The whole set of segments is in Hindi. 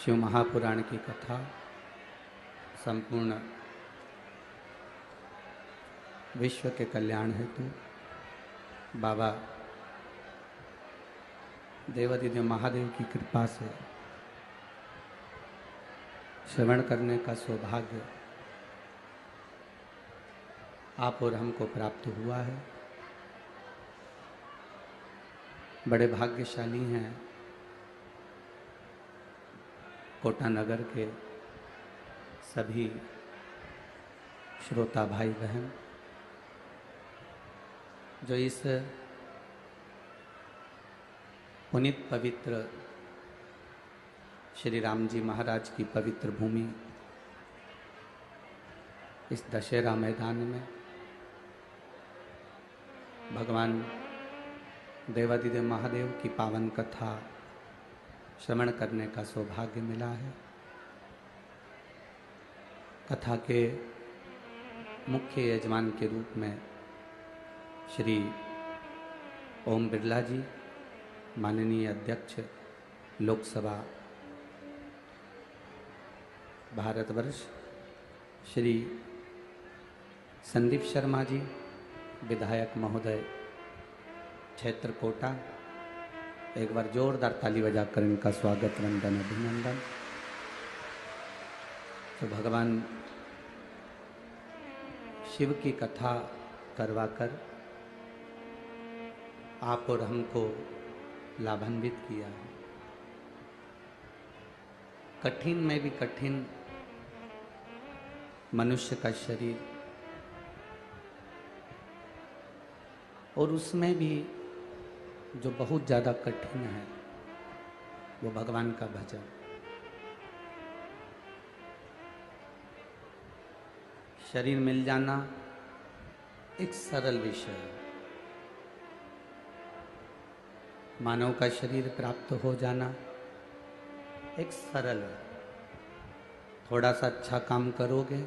शिव महापुराण की कथा संपूर्ण विश्व के कल्याण हेतु बाबा देवादिदेव महादेव की कृपा से श्रवण करने का सौभाग्य आप और हमको प्राप्त हुआ है। बड़े भाग्यशाली हैं कोटा नगर के सभी श्रोता भाई बहन जो इस पुनीत पवित्र श्री राम जी महाराज की पवित्र भूमि इस दशहरा मैदान में भगवान देवादिदेव महादेव की पावन कथा श्रवण करने का सौभाग्य मिला है। कथा के मुख्य यजमान के रूप में श्री ओम बिरला जी माननीय अध्यक्ष लोकसभा भारतवर्ष, श्री संदीप शर्मा जी विधायक महोदय क्षेत्र कोटा, एक बार जोरदार ताली बजाकर इनका स्वागत वंदन अभिनंदन। तो भगवान शिव की कथा करवाकर आप और हमको लाभान्वित किया है। कठिन में भी कठिन मनुष्य का शरीर और उसमें भी जो बहुत ज़्यादा कठिन है वो भगवान का भजन। शरीर मिल जाना एक सरल विषय है। मानव का शरीर प्राप्त हो जाना एक सरल है। थोड़ा सा अच्छा काम करोगे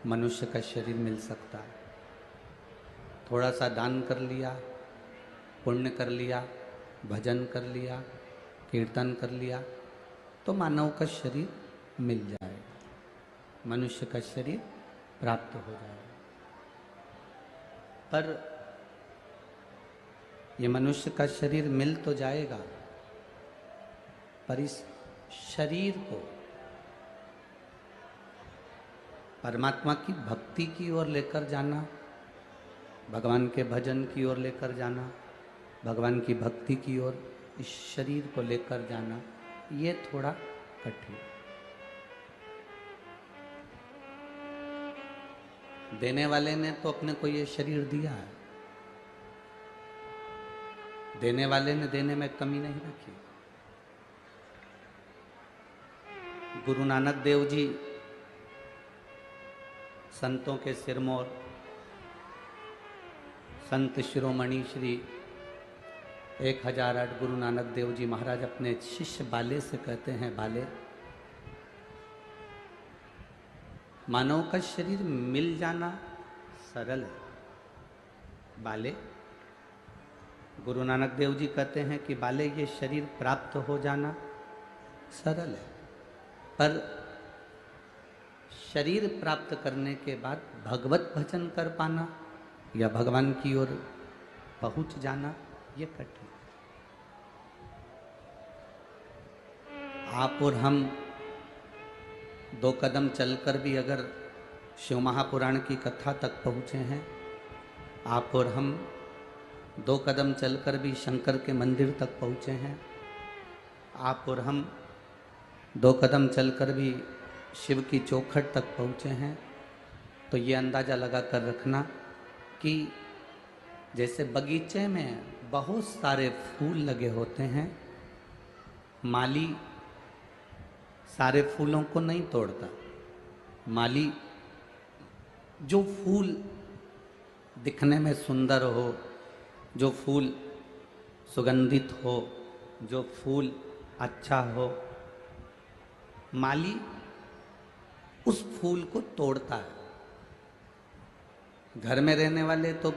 मनुष्य का शरीर मिल सकता है। थोड़ा सा दान कर लिया, पुण्य कर लिया, भजन कर लिया, कीर्तन कर लिया तो मानव का शरीर मिल जाएगा, मनुष्य का शरीर प्राप्त हो जाएगा। पर ये मनुष्य का शरीर मिल तो जाएगा, पर इस शरीर को परमात्मा की भक्ति की ओर लेकर जाना, भगवान के भजन की ओर लेकर जाना, भगवान की भक्ति की ओर इस शरीर को लेकर जाना, ये थोड़ा कठिन। देने वाले ने तो अपने को ये शरीर दिया है, देने वाले ने देने में कमी नहीं रखी। गुरु नानक देव जी संतों के सिरमौर, संत शिरोमणि श्री 1008 गुरु नानक देव जी महाराज अपने शिष्य बाले से कहते हैं, बाले मानव का शरीर मिल जाना सरल है। बाले गुरु नानक देव जी कहते हैं कि बाले ये शरीर प्राप्त हो जाना सरल है, पर शरीर प्राप्त करने के बाद भगवत भजन कर पाना या भगवान की ओर पहुंच जाना ये कठिन। आप और हम 2 कदम चलकर भी अगर शिव महापुराण की कथा तक पहुँचे हैं, आप और हम 2 कदम चलकर भी शंकर के मंदिर तक पहुँचे हैं, आप और हम 2 कदम चलकर भी शिव की चौखट तक पहुँचे हैं, तो ये अंदाज़ा लगा कर रखना कि जैसे बगीचे में बहुत सारे फूल लगे होते हैं, माली सारे फूलों को नहीं तोड़ता। माली जो फूल दिखने में सुंदर हो, जो फूल सुगंधित हो, जो फूल अच्छा हो, माली उस फूल को तोड़ता है। घर में रहने वाले तो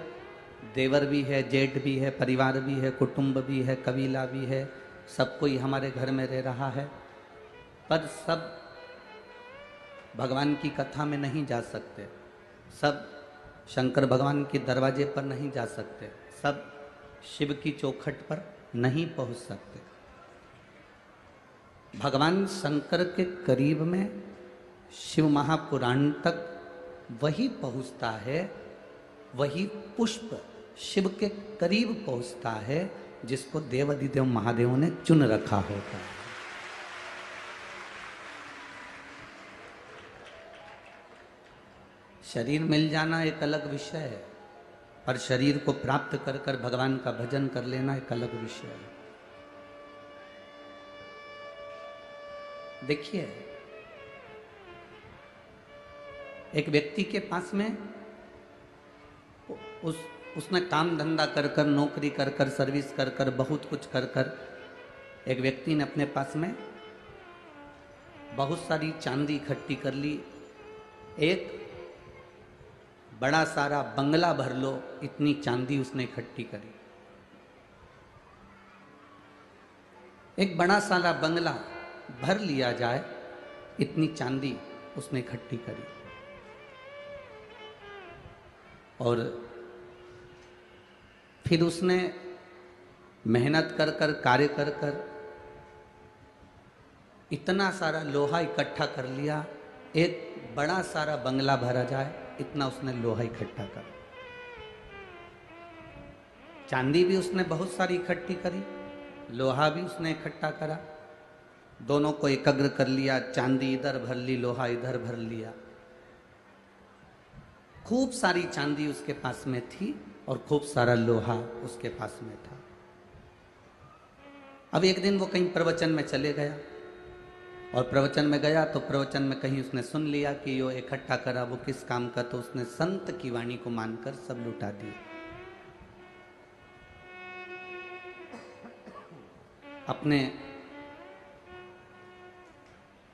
देवर भी है, जेठ भी है, परिवार भी है, कुटुंब भी है, कबीला भी है, सब कोई हमारे घर में रह रहा है। पर सब भगवान की कथा में नहीं जा सकते, सब शंकर भगवान के दरवाजे पर नहीं जा सकते, सब शिव की चौखट पर नहीं पहुंच सकते। भगवान शंकर के करीब में शिव महापुराण तक वही पहुंचता है, वही पुष्प शिव के करीब पहुंचता है जिसको देवाधिदेव महादेव ने चुन रखा होता है। शरीर मिल जाना एक अलग विषय है, पर शरीर को प्राप्त कर कर भगवान का भजन कर लेना एक अलग विषय है। देखिए, एक व्यक्ति के पास में उसने काम धंधा कर कर, नौकरी कर कर, सर्विस कर कर, बहुत कुछ कर कर, एक व्यक्ति ने अपने पास में बहुत सारी चांदी इकट्ठी कर ली। एक बड़ा सारा बंगला भर लो, इतनी चांदी उसने इकट्ठी करी। एक बड़ा सारा बंगला भर लिया जाए, इतनी चांदी उसने इकट्ठी करी। और फिर उसने मेहनत कर कर, कार्य कर कर इतना सारा लोहा इकट्ठा कर लिया, एक बड़ा सारा बंगला भरा जाए, इतना उसने लोहा इकट्ठा करा। चांदी भी उसने बहुत सारी इकट्ठी करी, लोहा भी उसने इकट्ठा करा, दोनों को एकाग्र कर लिया। चांदी इधर भर ली, लोहा इधर भर लिया। खूब सारी चांदी उसके पास में थी और खूब सारा लोहा उसके पास में था। अब एक दिन वो कहीं प्रवचन में चले गया, और प्रवचन में गया तो प्रवचन में कहीं उसने सुन लिया कि यो इकट्ठा करा वो किस काम का, तो उसने संत की वाणी को मानकर सब लुटा दिया। अपने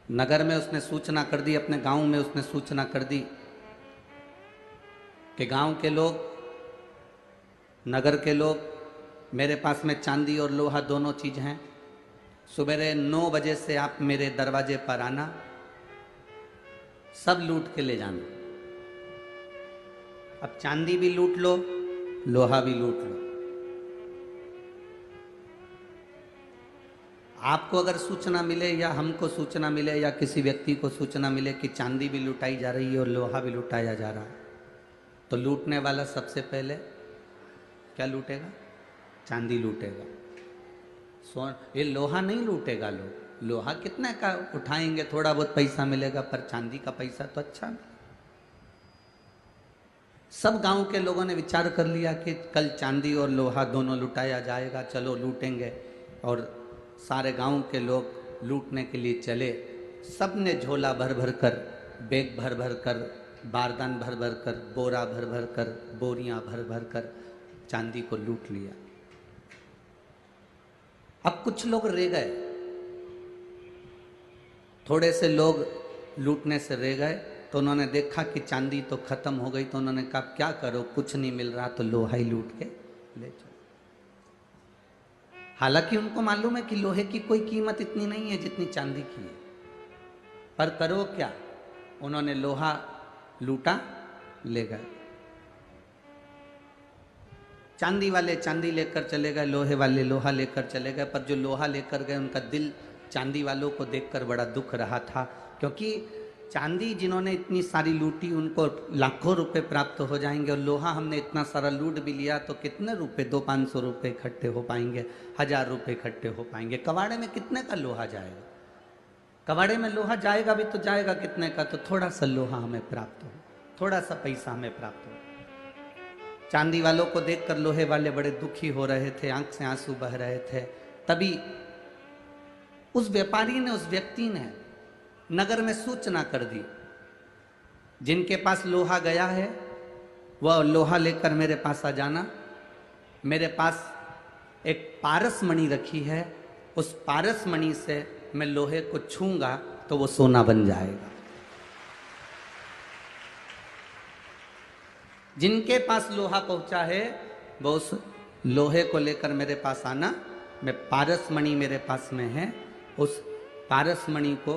नगर में उसने सूचना कर दी, अपने गांव में उसने सूचना कर दी कि गांव के लोग, नगर के लोग, मेरे पास में चांदी और लोहा दोनों चीज हैं। सुबह 9 बजे से आप मेरे दरवाजे पर आना, सब लूट के ले जाना। अब चांदी भी लूट लो, लोहा भी लूट लो। आपको अगर सूचना मिले या हमको सूचना मिले या किसी व्यक्ति को सूचना मिले कि चांदी भी लुटाई जा रही है और लोहा भी लुटाया जा रहा है, तो लूटने वाला सबसे पहले क्या लूटेगा? चांदी लूटेगा। ये लोहा नहीं लूटेगा। लोहा कितने का उठाएंगे, थोड़ा बहुत पैसा मिलेगा, पर चांदी का पैसा तो अच्छा नहीं। सब गांव के लोगों ने विचार कर लिया कि कल चांदी और लोहा दोनों लुटाया जाएगा, चलो लूटेंगे। और सारे गांव के लोग लूटने के लिए चले। सब ने झोला भर भर कर, बैग भर भर कर, बारदान भर भर कर, बोरा भर भर कर, बोरियां भर भर कर चांदी को लूट लिया। अब कुछ लोग रह गए, थोड़े से लोग लूटने से रह गए, तो उन्होंने देखा कि चांदी तो खत्म हो गई, तो उन्होंने कहा क्या करो, कुछ नहीं मिल रहा तो लोहा ही लूट के ले चलो। हालांकि उनको मालूम है कि लोहे की कोई कीमत इतनी नहीं है जितनी चांदी की है, पर करो क्या, उन्होंने लोहा लूटा, ले गए। चांदी वाले चांदी लेकर चले गए, लोहे वाले लोहा लेकर चले गए। पर जो लोहा लेकर गए उनका दिल चांदी वालों को देखकर बड़ा दुख रहा था, क्योंकि चांदी जिन्होंने इतनी सारी लूटी उनको लाखों रुपए प्राप्त हो जाएंगे, और लोहा हमने इतना सारा लूट भी लिया तो कितने रुपए, 200-500 रुपए इकट्ठे हो पाएंगे, 1000 रुपए इकट्ठे हो पाएंगे। कबाड़े में कितने का लोहा जाएगा? कबाड़े में लोहा जाएगा भी तो जाएगा कितने का? तो थोड़ा सा लोहा हमें प्राप्त हो, थोड़ा सा पैसा हमें प्राप्त हो। चांदी वालों को देखकर लोहे वाले बड़े दुखी हो रहे थे, आंख से आंसू बह रहे थे। तभी उस व्यापारी ने, उस व्यक्ति ने नगर में सूचना कर दी, जिनके पास लोहा गया है वह लोहा लेकर मेरे पास आ जाना। मेरे पास एक पारस मणि रखी है, उस पारस मणि से मैं लोहे को छूंगा तो वो सोना बन जाएगा। जिनके पास लोहा पहुंचा है वो उस लोहे को लेकर मेरे पास आना। मैं पारस मणि मेरे पास में है, उस पारसमणि को,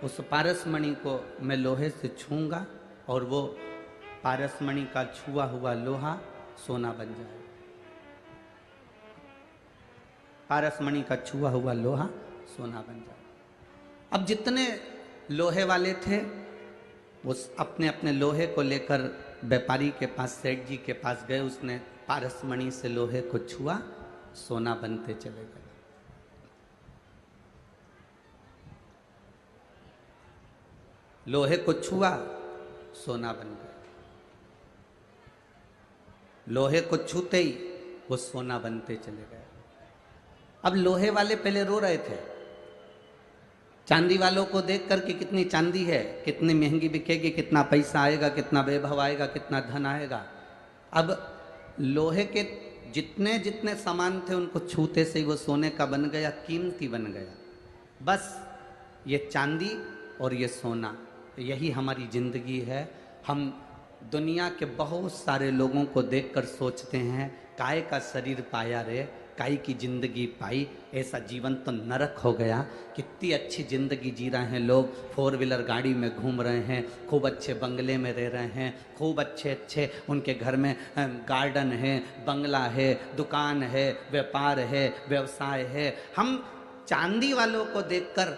उस पारसमणि को मैं लोहे से छूंगा और वो पारसमणि का छुआ हुआ लोहा सोना बन जाए। पारसमणि का छुआ हुआ लोहा सोना बन जाए। अब जितने लोहे वाले थे वो अपने अपने लोहे को लेकर व्यापारी के पास, सेठ जी के पास गए। उसने पारसमणि से लोहे को छुआ, सोना बनते चले गए। लोहे को छुआ, सोना बन गया। लोहे को छूते ही वो सोना बनते चले गए। अब लोहे वाले पहले रो रहे थे चांदी वालों को देख कर कि कितनी चांदी है, कितनी महंगी बिकेगी, कितना पैसा आएगा, कितना वैभव आएगा, कितना धन आएगा। अब लोहे के जितने जितने सामान थे उनको छूते से ही वो सोने का बन गया, कीमती बन गया। बस ये चांदी और ये सोना, यही हमारी जिंदगी है। हम दुनिया के बहुत सारे लोगों को देखकर सोचते हैं काय का शरीर पाया रे, काय की जिंदगी पाई, ऐसा जीवन तो नरक हो गया। कितनी अच्छी जिंदगी जी रहे हैं लोग, 4 व्हीलर गाड़ी में घूम रहे हैं, खूब अच्छे बंगले में रह रहे हैं, खूब अच्छे अच्छे उनके घर में गार्डन है, बंगला है, दुकान है, व्यापार है, व्यवसाय है। हम चांदी वालों को देखकर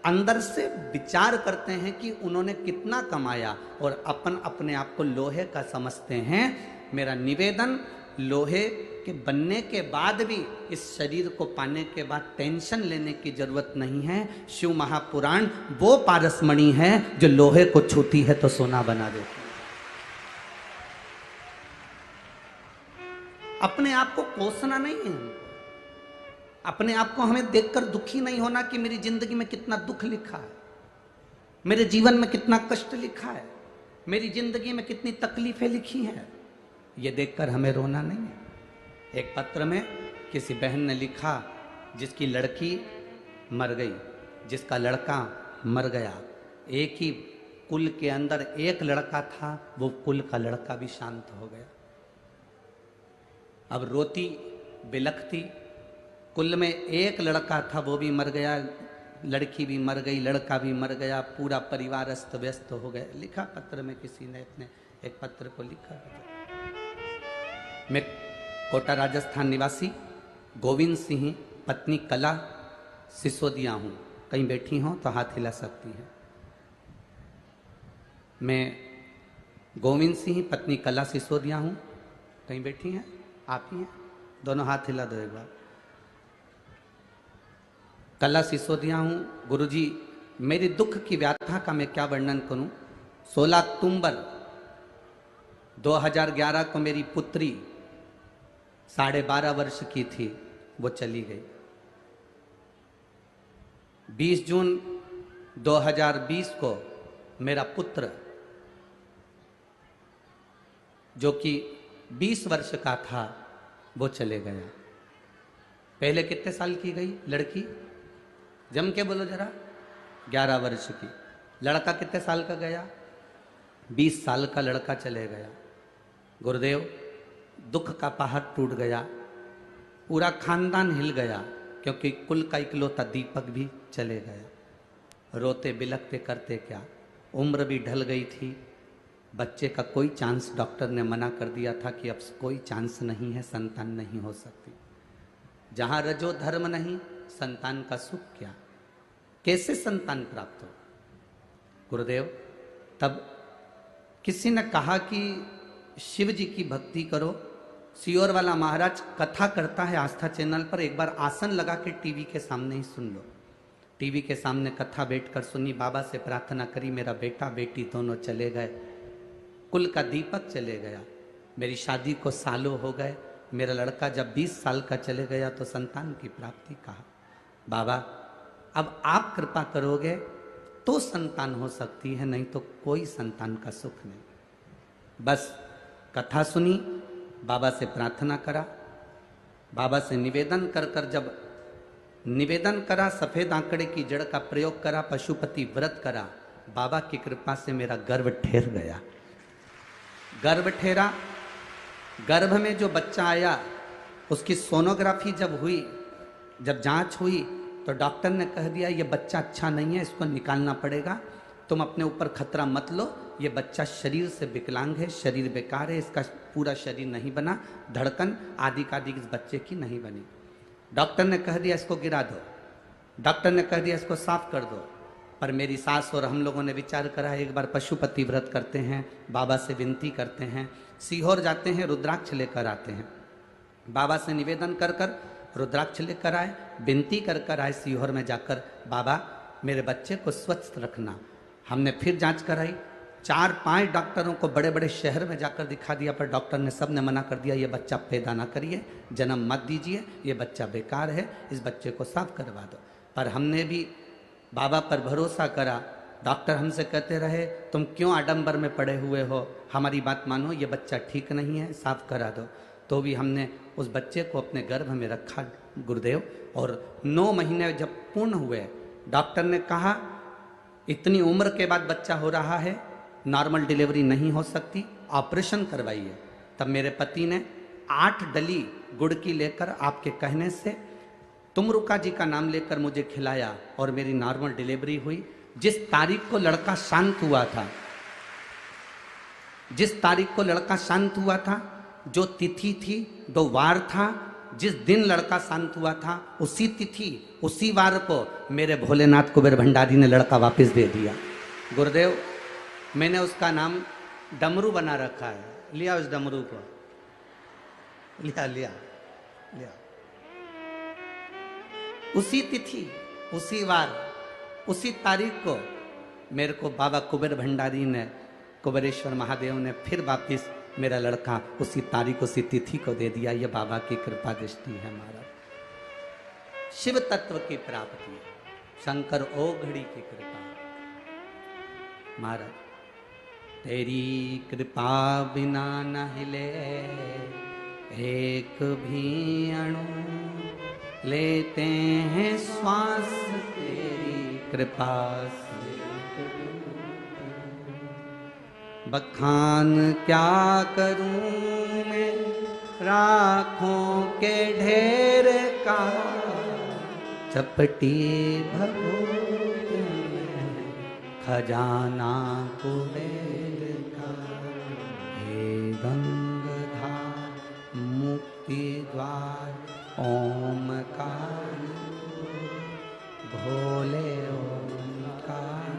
अंदर से विचार करते हैं कि उन्होंने कितना कमाया और अपन अपने आप को लोहे का समझते हैं। मेरा निवेदन, लोहे के बनने के बाद भी इस शरीर को पाने के बाद टेंशन लेने की जरूरत नहीं है। शिव महापुराण वो पारसमणि है जो लोहे को छूती है तो सोना बना देती है। अपने आप को कोसना नहीं है, अपने आप को हमें देखकर दुखी नहीं होना कि मेरी जिंदगी में कितना दुख लिखा है, मेरे जीवन में कितना कष्ट लिखा है, मेरी जिंदगी में कितनी तकलीफें लिखी हैं, ये देखकर हमें रोना नहीं है। एक पत्र में किसी बहन ने लिखा जिसकी लड़की मर गई, जिसका लड़का मर गया, एक ही कुल के अंदर एक लड़का था, वो कुल का लड़का भी शांत हो गया। अब रोती बिलखती, कुल में एक लड़का था वो भी मर गया, लड़की भी मर गई, लड़का भी मर गया, पूरा परिवार अस्त व्यस्त हो गया। लिखा पत्र में किसी ने इतने एक पत्र को लिखा। मैं कोटा राजस्थान निवासी गोविंद सिंह पत्नी कला सिसोदिया हूँ। कहीं बैठी हों तो हाथ हिला सकती हैं। मैं गोविंद सिंह पत्नी कला सिसोदिया हूँ। कहीं बैठी हैं? आप ही हैं? दोनों हाथ हिला दो एक बार। कला सिसोदिया हूँ। गुरुजी, मेरी दुख की व्याथा का मैं क्या वर्णन करूँ। 16 अक्टूबर 2011 को मेरी पुत्री 12.5 वर्ष की थी, वो चली गई। 20 जून 2020 को मेरा पुत्र जो कि 20 वर्ष का था वो चले गया। पहले कितने साल की गई लड़की? जम के बोलो जरा। 11 वर्ष की। लड़का कितने साल का गया? 20 साल का लड़का चले गया। गुरुदेव, दुख का पहाड़ टूट गया, पूरा खानदान हिल गया, क्योंकि कुल का इकलौता दीपक भी चले गया। रोते बिलखते करते क्या, उम्र भी ढल गई थी, बच्चे का कोई चांस, डॉक्टर ने मना कर दिया था कि अब कोई चांस नहीं है, संतान नहीं हो सकती। जहाँ रजो धर्म नहीं, संतान का सुख क्या, कैसे संतान प्राप्त हो। गुरुदेव, तब किसी ने कहा कि शिव जी की भक्ति करो। सियोर वाला महाराज कथा करता है आस्था चैनल पर, एक बार आसन लगा के टीवी के सामने ही सुन लो। टीवी के सामने कथा बैठकर सुनी, बाबा से प्रार्थना करी, मेरा बेटा बेटी दोनों चले गए, कुल का दीपक चले गया, मेरी शादी को सालों हो गए, मेरा लड़का जब 20 साल का चले गया तो संतान की प्राप्ति कहा। बाबा, अब आप कृपा करोगे तो संतान हो सकती है, नहीं तो कोई संतान का सुख नहीं। बस कथा सुनी, बाबा से प्रार्थना करा, बाबा से निवेदन कर कर जब निवेदन करा, सफेद आंकड़े की जड़ का प्रयोग करा, पशुपति व्रत करा, बाबा की कृपा से मेरा गर्भ ठहर गया। गर्भ ठहरा, गर्भ में जो बच्चा आया उसकी सोनोग्राफी जब हुई, जब जांच हुई तो डॉक्टर ने कह दिया ये बच्चा अच्छा नहीं है, इसको निकालना पड़ेगा, तुम अपने ऊपर खतरा मत लो, ये बच्चा शरीर से विकलांग है, शरीर बेकार है, इसका पूरा शरीर नहीं बना, धड़कन आदि का आदि इस बच्चे की नहीं बनी। डॉक्टर ने कह दिया इसको गिरा दो, डॉक्टर ने कह दिया इसको साफ कर दो। पर मेरी सास और हम लोगों ने विचार करा, एक बार पशुपति व्रत करते हैं, बाबा से विनती करते हैं, सीहोर जाते हैं, रुद्राक्ष लेकर आते हैं, बाबा से निवेदन कर कर रुद्राक्ष लेकर आए, विनती कर कर आए सीहोर में जाकर, बाबा मेरे बच्चे को स्वच्छ रखना। हमने फिर जांच कराई, 4-5 डॉक्टरों को बड़े बड़े शहर में जाकर दिखा दिया, पर डॉक्टर ने सब ने मना कर दिया, ये बच्चा पैदा ना करिए, जन्म मत दीजिए, ये बच्चा बेकार है, इस बच्चे को साफ करवा दो। पर हमने भी बाबा पर भरोसा करा। डॉक्टर हमसे कहते रहे तुम क्यों आडंबर में पड़े हुए हो, हमारी बात मानो, ये बच्चा ठीक नहीं है, साफ करा दो। तो भी हमने उस बच्चे को अपने गर्भ में रखा गुरुदेव, और 9 महीने जब पूर्ण हुए, डॉक्टर ने कहा इतनी उम्र के बाद बच्चा हो रहा है, नॉर्मल डिलीवरी नहीं हो सकती, ऑपरेशन करवाइए। तब मेरे पति ने 8 डली गुड़ की लेकर आपके कहने से तुमरुका जी का नाम लेकर मुझे खिलाया और मेरी नॉर्मल डिलीवरी हुई। जिस तारीख को लड़का शांत हुआ था, जिस तारीख को लड़का शांत हुआ था, जो तिथि थी, जो वार था, जिस दिन लड़का शांत हुआ था, उसी तिथि उसी वार को मेरे भोलेनाथ कुबेर भंडारी ने लड़का वापस दे दिया। गुरुदेव मैंने उसका नाम डमरू बना रखा है, लिया उस डमरू को, लिया लिया लिया। उसी तिथि उसी वार उसी तारीख को मेरे को बाबा कुबेर भंडारी ने, कुबेरेश्वर महादेव ने फिर वापिस मेरा लड़का उसी तारीख उसी तिथि को दे दिया। ये बाबा की कृपा दृष्टि है महाराज, शिव तत्व की प्राप्ति है, शंकर ओघड़ी की कृपा महाराज। तेरी कृपा बिना न हिले एक भी अणु, लेते हैं श्वास तेरी कृपा से। बखान क्या करूं मैं राखों के ढेर का, चपटी भभूत में खजाना कुबेर का। हे गंगाधार मुक्ति द्वार ओमकार, भोले ओमकार,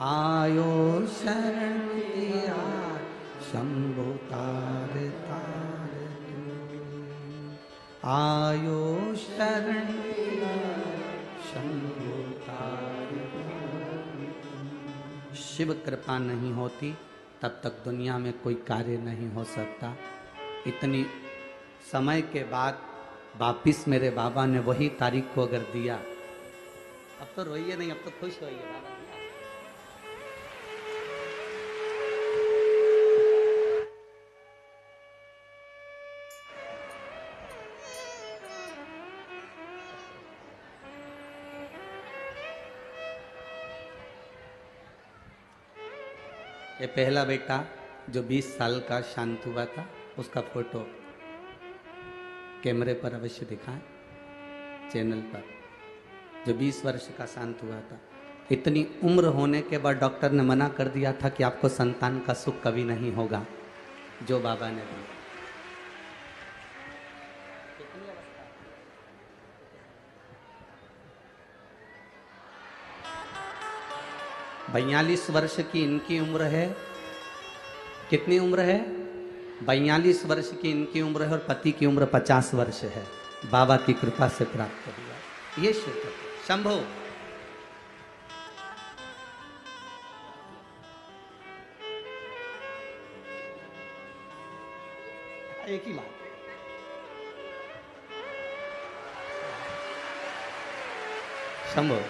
आयो शरण दिया शंभु तार तार, आयो शरण दिया शंभु तार तार। शिव कृपा नहीं होती तब तक दुनिया में कोई कार्य नहीं हो सकता। इतनी समय के बाद वापिस मेरे बाबा ने वही तारीख को अगर दिया, अब तो रोइए नहीं, अब तो खुश होइए, बाबा दिया। ये पहला बेटा जो 20 साल का शांत हुआ था, उसका फोटो कैमरे पर अवश्य दिखाएं चैनल पर, जो 20 वर्ष का शांत हुआ था। इतनी उम्र होने के बाद डॉक्टर ने मना कर दिया था कि आपको संतान का सुख कभी नहीं होगा, जो बाबा ने दिया। 42 वर्ष की इनकी उम्र है। कितनी उम्र है? 42 वर्ष की इनकी उम्र है और पति की उम्र 50 वर्ष है। बाबा की कृपा से प्राप्त हुआ ये शिव शंभो। एक ही बात, शंभो।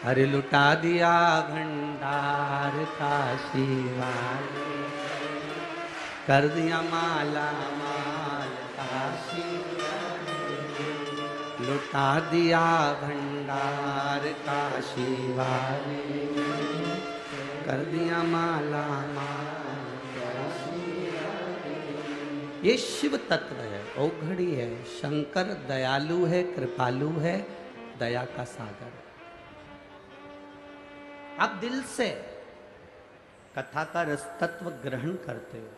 अरे लुटा दिया भंडार काशी वाले, कर दिया माला माल काशी वाले, लुटा दिया भंडार काशी वाले, कर दिया माला माल काशी वाले। ये शिव तत्व है, औघड़ी है। शंकर दयालु है, कृपालु है, दया का सागर। आप दिल से कथा का रस तत्व ग्रहण करते हो,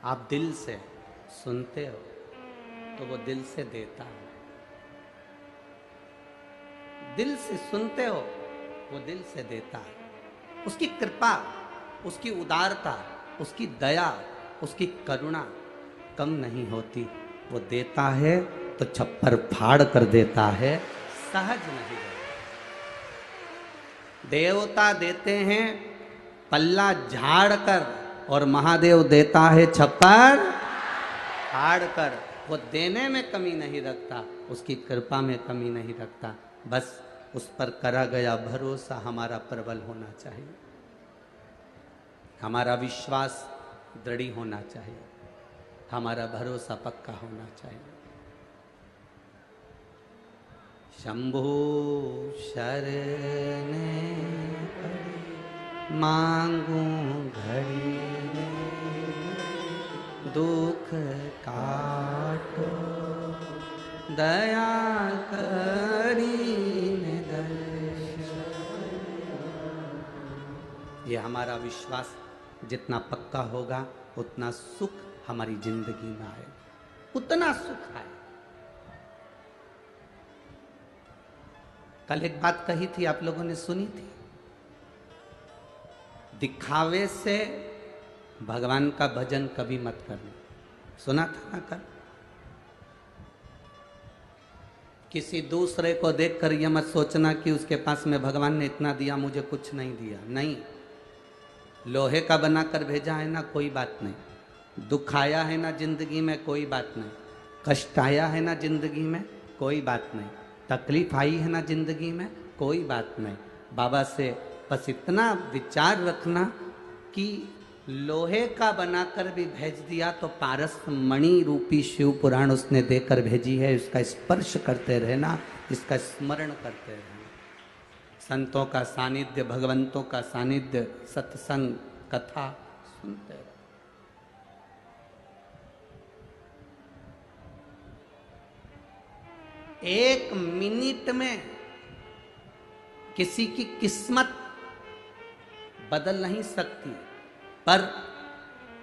आप दिल से सुनते हो, तो वो दिल से देता है। दिल से सुनते हो, वो दिल से देता है। उसकी कृपा, उसकी उदारता, उसकी दया, उसकी करुणा कम नहीं होती। वो देता है तो छप्पर फाड़ कर देता है, सहज नहीं देता। देवता देते हैं पल्ला झाड़ कर, और महादेव देता है छप्पर फाड़ कर। वो देने में कमी नहीं रखता, उसकी कृपा में कमी नहीं रखता। बस उस पर करा गया भरोसा हमारा प्रबल होना चाहिए, हमारा विश्वास दृढ़ होना चाहिए, हमारा भरोसा पक्का होना चाहिए। शंभु शरणे पड़ी मांगू घड़ी, दुख काटो दया करी दर्शन। ये हमारा विश्वास जितना पक्का होगा, उतना सुख हमारी जिंदगी में आए, उतना सुख आए। कल एक बात कही थी, आप लोगों ने सुनी थी, दिखावे से भगवान का भजन कभी मत करना। सुना था ना कल? किसी दूसरे को देखकर यह मत सोचना कि उसके पास में भगवान ने इतना दिया, मुझे कुछ नहीं दिया। नहीं, लोहे का बनाकर भेजा है ना, कोई बात नहीं। दुख आया है ना जिंदगी में, कोई बात नहीं। कष्ट आया है ना जिंदगी में, कोई बात नहीं। तकलीफ आई है ना जिंदगी में, कोई बात नहीं। बाबा से बस इतना विचार रखना कि लोहे का बनाकर भी भेज दिया तो पारस मणि रूपी शिव पुराण उसने देकर भेजी है। इसका स्पर्श करते रहना, इसका स्मरण करते रहना। संतों का सानिध्य, भगवंतों का सानिध्य, सत्संग, कथा सुनते रहो। एक मिनट में किसी की किस्मत बदल नहीं सकती, पर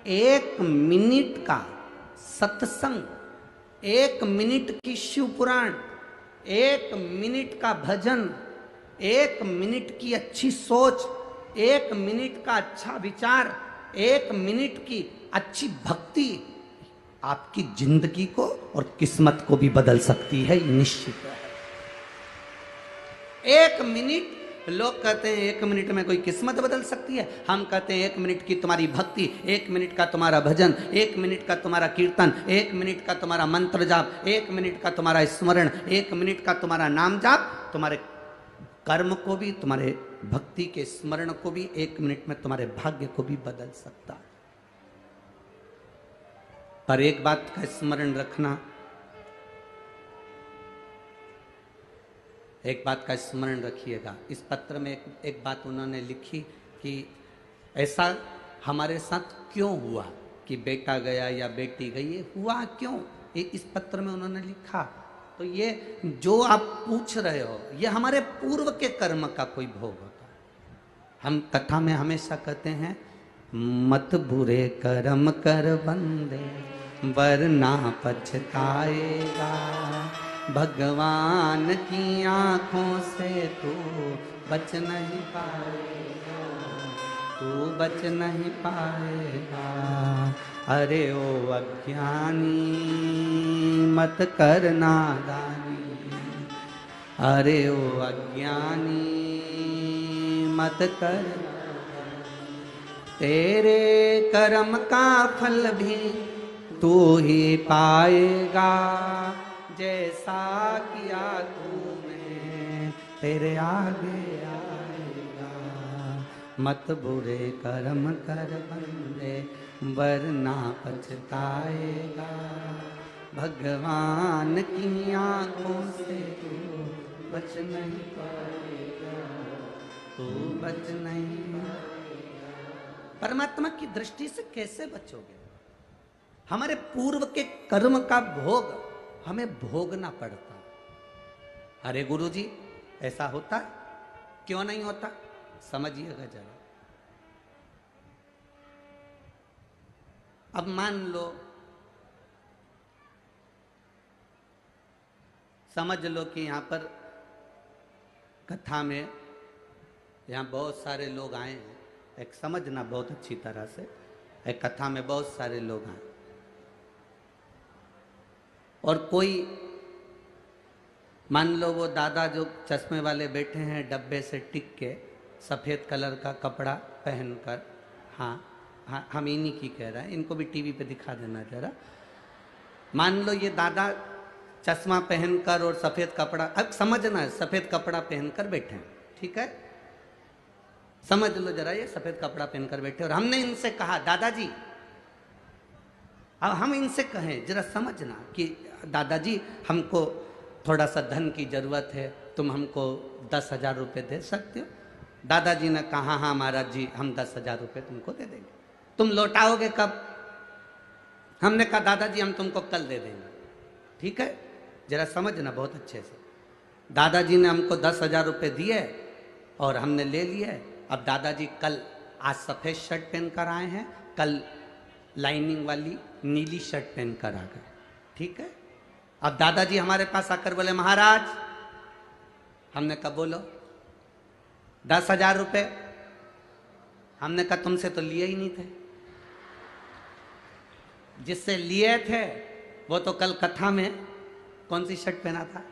एक मिनट का सत्संग, एक मिनट की शिव पुराण, एक मिनट का भजन, एक मिनट की अच्छी सोच, एक मिनट का अच्छा विचार, एक मिनट की अच्छी भक्ति आपकी जिंदगी को और किस्मत को भी बदल सकती है, निश्चित है। एक मिनट, लोग कहते हैं एक मिनट में कोई किस्मत बदल सकती है। हम कहते हैं एक मिनट की तुम्हारी भक्ति, एक मिनट का तुम्हारा भजन, एक मिनट का तुम्हारा कीर्तन, एक मिनट का तुम्हारा मंत्र जाप, एक मिनट का तुम्हारा स्मरण, एक मिनट का तुम्हारा नाम जाप तुम्हारे कर्म को भी, तुम्हारे भक्ति के स्मरण को भी, एक मिनट में तुम्हारे भाग्य को भी बदल सकता है। पर एक बात का स्मरण रखना, एक बात का स्मरण रखिएगा। इस पत्र में एक बात उन्होंने लिखी कि ऐसा हमारे साथ क्यों हुआ कि बेटा गया या बेटी गई, ये हुआ क्यों, ये इस पत्र में उन्होंने लिखा। तो ये जो आप पूछ रहे हो, ये हमारे पूर्व के कर्म का कोई भोग होता है। हम कथा में हमेशा कहते हैं, मत बुरे कर्म कर बंदे वरना पछताएगा, भगवान की आंखों से तू बच नहीं पाएगा, तू बच नहीं पाएगा। अरे ओ अज्ञानी मत कर नादानी, अरे ओ अज्ञानी मत कर, तेरे कर्म का फल भी तू ही पाएगा, जैसा किया तूने तेरे आगे आएगा। मत बुरे कर्म कर बंदे वरना पछताएगा, भगवान की आंखों से तू बच नहीं पाएगा, तू बच नहीं। परमात्मा की दृष्टि से कैसे बचोगे? हमारे पूर्व के कर्म का भोग हमें भोगना पड़ता। अरे गुरुजी ऐसा होता है? क्यों नहीं होता? समझिएगा जरा। अब मान लो, समझ लो कि यहां पर कथा में यहां बहुत सारे लोग आए हैं। एक समझना बहुत अच्छी तरह से, एक कथा में बहुत सारे लोग आए और कोई, मान लो वो दादा जो चश्मे वाले बैठे हैं डब्बे से टिक के, सफ़ेद कलर का कपड़ा पहनकर, हाँ हाँ हम इन्हीं की कह रहे हैं, इनको भी टीवी पे दिखा देना जरा। मान लो ये दादा चश्मा पहनकर और सफ़ेद कपड़ा, अब समझना है, सफ़ेद कपड़ा पहनकर बैठे हैं, ठीक है? समझ लो जरा, ये सफ़ेद कपड़ा पहनकर बैठे और हमने इनसे कहा दादाजी, अब हम इनसे कहें जरा समझना कि दादाजी हमको थोड़ा सा धन की जरूरत है, तुम हमको 10,000 रुपये दे सकते हो? दादाजी ने कहा हाँ महाराज जी हम 10,000 रुपये तुमको दे देंगे। तुम लौटाओगे कब? हमने कहा दादाजी हम तुमको कल दे देंगे। ठीक है, जरा समझना बहुत अच्छे से। दादाजी ने हमको 10,000 रुपये दिए और हमने ले लिए। अब दादाजी कल, आज सफ़ेद शर्ट पहन कर आए हैं, कल लाइनिंग वाली नीली शर्ट पहन कर आ गए, ठीक है? अब दादाजी हमारे पास आकर बोले महाराज, हमने कहा बोलो, 10,000 रुपये। हमने कहा तुमसे तो लिए ही नहीं थे, जिससे लिए थे वो तो कल कथा में कौन सी शर्ट पहना था?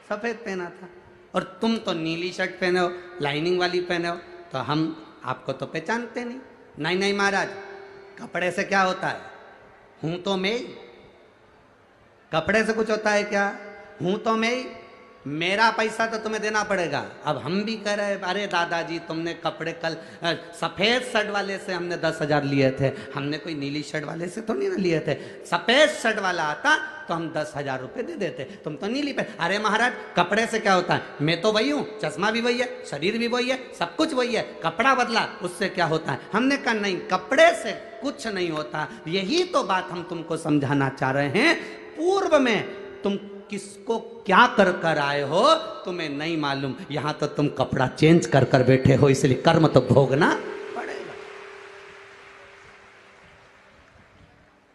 सफ़ेद पहना था, और तुम तो नीली शर्ट पहने हो, लाइनिंग वाली पहने हो, तो हम आपको तो पहचानते नहीं। नहीं नहीं महाराज, कपड़े से क्या होता है? हूं तो मैं ही, कपड़े से कुछ होता है क्या? हूं तो मैं ही, मेरा पैसा तो तुम्हें देना पड़ेगा। अब हम भी कह रहे, अरे दादाजी तुमने कपड़े कल सफ़ेद शर्ट वाले से हमने 10,000 लिए थे, हमने कोई नीली शर्ट वाले से तो नहीं ना लिए थे। सफ़ेद शर्ट वाला आता तो हम 10,000 रुपये दे देते, तुम तो नीली पे। अरे महाराज कपड़े से क्या होता है? मैं तो वही हूँ, चश्मा भी वही है, शरीर भी वही है, सब कुछ वही है, कपड़ा बदला उससे क्या होता है? हमने कहा नहीं, कपड़े से कुछ नहीं होता। यही तो बात हम तुमको समझाना चाह रहे हैं। पूर्व में तुम किसको क्या कर कर आए हो तुम्हें नहीं मालूम, यहां तो तुम कपड़ा चेंज कर कर बैठे हो, इसलिए कर्म तो भोगना पड़ेगा।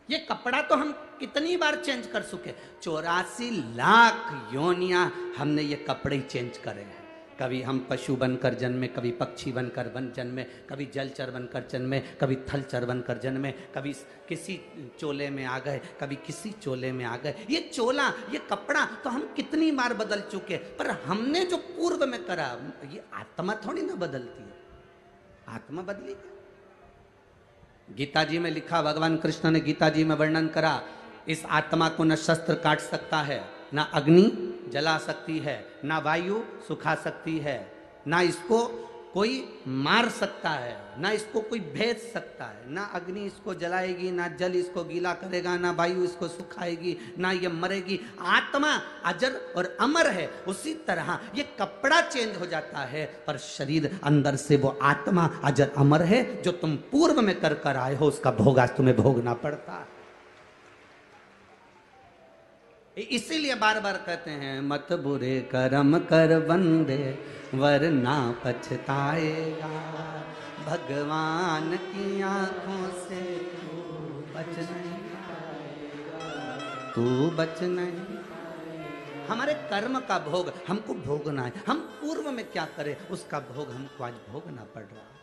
ये कपड़ा तो हम कितनी बार चेंज कर चुके, 84 लाख योनियां हमने ये कपड़े ही चेंज करे हैं। कभी हम पशु बनकर जन्मे, कभी पक्षी बनकर जन्मे, कभी जलचर बनकर जन्मे, कभी थलचर बनकर जन्मे, कभी किसी चोले में आ गए, कभी किसी चोले में आ गए। ये चोला, ये कपड़ा तो हम कितनी बार बदल चुके, पर हमने जो पूर्व में करा, ये आत्मा थोड़ी ना बदलती है। आत्मा बदली क्या? गीता जी में लिखा, भगवान कृष्ण ने गीता जी में वर्णन करा, इस आत्मा को न शस्त्र काट सकता है, ना अग्नि जला सकती है, ना वायु सुखा सकती है, ना इसको कोई मार सकता है, ना इसको कोई भेज सकता है। ना अग्नि इसको जलाएगी, ना जल इसको गीला करेगा, ना वायु इसको सुखाएगी, ना ये मरेगी। आत्मा अजर और अमर है। उसी तरह ये कपड़ा चेंज हो जाता है, पर शरीर अंदर से वो आत्मा अजर अमर है। जो तुम पूर्व में कर कर आए हो उसका भोग आज तुम्हें भोगना पड़ता है। इसीलिए बार बार कहते हैं, मत बुरे कर्म कर बंदे वरना पछताएगा, भगवान की आंखों से तू बच नहीं पाएगा, तू बच नहीं। हमारे कर्म का भोग हमको भोगना है। हम पूर्व में क्या करें उसका भोग हमको आज भोगना पड़ रहा है।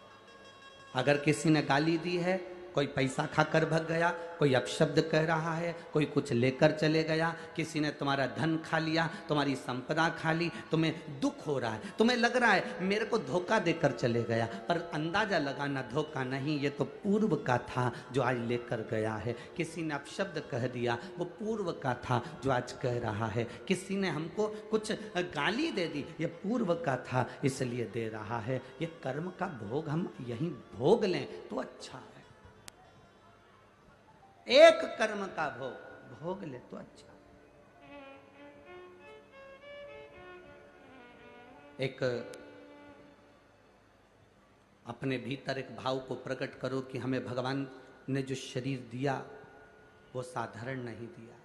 अगर किसी ने गाली दी है, कोई पैसा खाकर भग गया, कोई अपशब्द कह रहा है, कोई कुछ लेकर चले गया, किसी ने तुम्हारा धन खा लिया, तुम्हारी संपदा खा ली, तुम्हें दुख हो रहा है, तुम्हें लग रहा है मेरे को धोखा देकर चले गया, पर अंदाजा लगाना धोखा नहीं, ये तो पूर्व का था जो आज लेकर गया है। किसी ने अपशब्द कह दिया, वो पूर्व का था जो आज कह रहा है। किसी ने हमको कुछ गाली दे दी, ये पूर्व का था इसलिए दे रहा है। ये कर्म का भोग हम यहीं भोग लें तो अच्छा है। एक कर्म का भोग भोग ले तो अच्छा। एक अपने भीतर एक भाव को प्रकट करो कि हमें भगवान ने जो शरीर दिया वो साधारण नहीं दिया।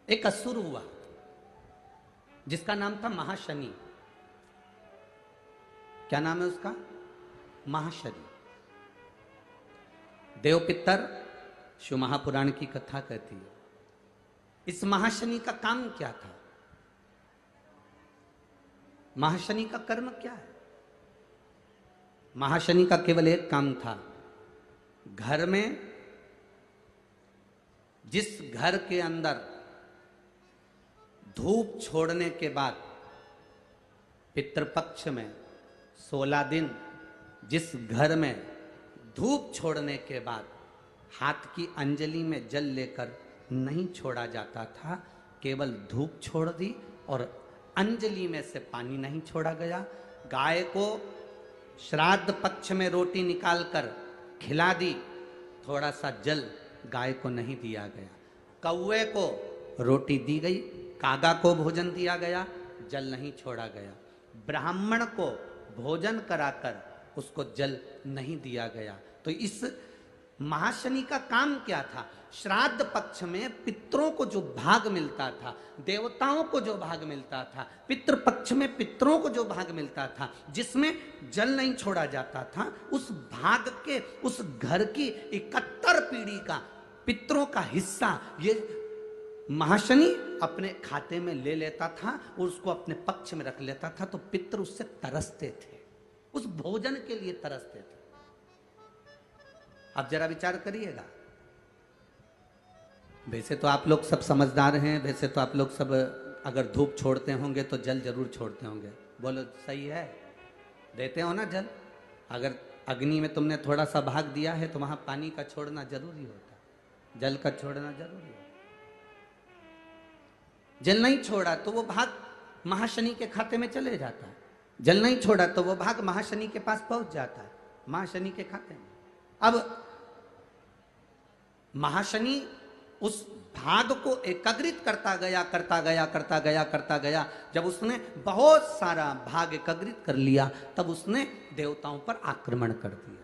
एक असुर हुआ जिसका नाम था महाशनि। क्या नाम है उसका? महाशनि। देवपितर शिव महापुराण की कथा कहती है। इस महाशनि का काम क्या था? महाशनि का कर्म क्या है? महाशनि का केवल एक काम था। घर में, जिस घर के अंदर धूप छोड़ने के बाद पितृपक्ष में 16 दिन, जिस घर में धूप छोड़ने के बाद हाथ की अंजलि में जल लेकर नहीं छोड़ा जाता था, केवल धूप छोड़ दी और अंजलि में से पानी नहीं छोड़ा गया। गाय को श्राद्ध पक्ष में रोटी निकालकर खिला दी, थोड़ा सा जल गाय को नहीं दिया गया। कौवे को रोटी दी गई, कागा को भोजन दिया गया, जल नहीं छोड़ा गया। ब्राह्मण को भोजन कराकर उसको जल नहीं दिया गया। तो इस महाशनि का काम क्या था? श्राद्ध पक्ष में पितरों को जो भाग मिलता था, देवताओं को जो भाग मिलता था, पितृ पक्ष में पितरों को जो भाग मिलता था, जिसमें जल नहीं छोड़ा जाता था, उस भाग के, उस घर की 71 पीढ़ी का पितरों का हिस्सा ये महाशनि अपने खाते में ले लेता था और उसको अपने पक्ष में रख लेता था। तो पितृ उससे तरसते थे, उस भोजन के लिए तरसते थे। अब जरा विचार करिएगा। वैसे तो आप लोग सब समझदार हैं, वैसे तो आप लोग सब अगर धूप छोड़ते होंगे तो जल जरूर छोड़ते होंगे। बोलो सही है? देते हो ना जल? अगर अग्नि में तुमने थोड़ा सा भाग दिया है तो वहां पानी का छोड़ना जरूरी होता, जल का छोड़ना जरूरी होता। जल नहीं छोड़ा तो वो भाग महाशनि के खाते में चले जाता है, जल नहीं छोड़ा तो वो भाग महाशनि के पास पहुंच जाता है, महाशनि के खाते में। अब महाशनि उस भाग को एकत्रित करता गया, करता गया, करता गया, करता गया। जब उसने बहुत सारा भाग एकत्रित कर लिया, तब उसने देवताओं पर आक्रमण कर दिया।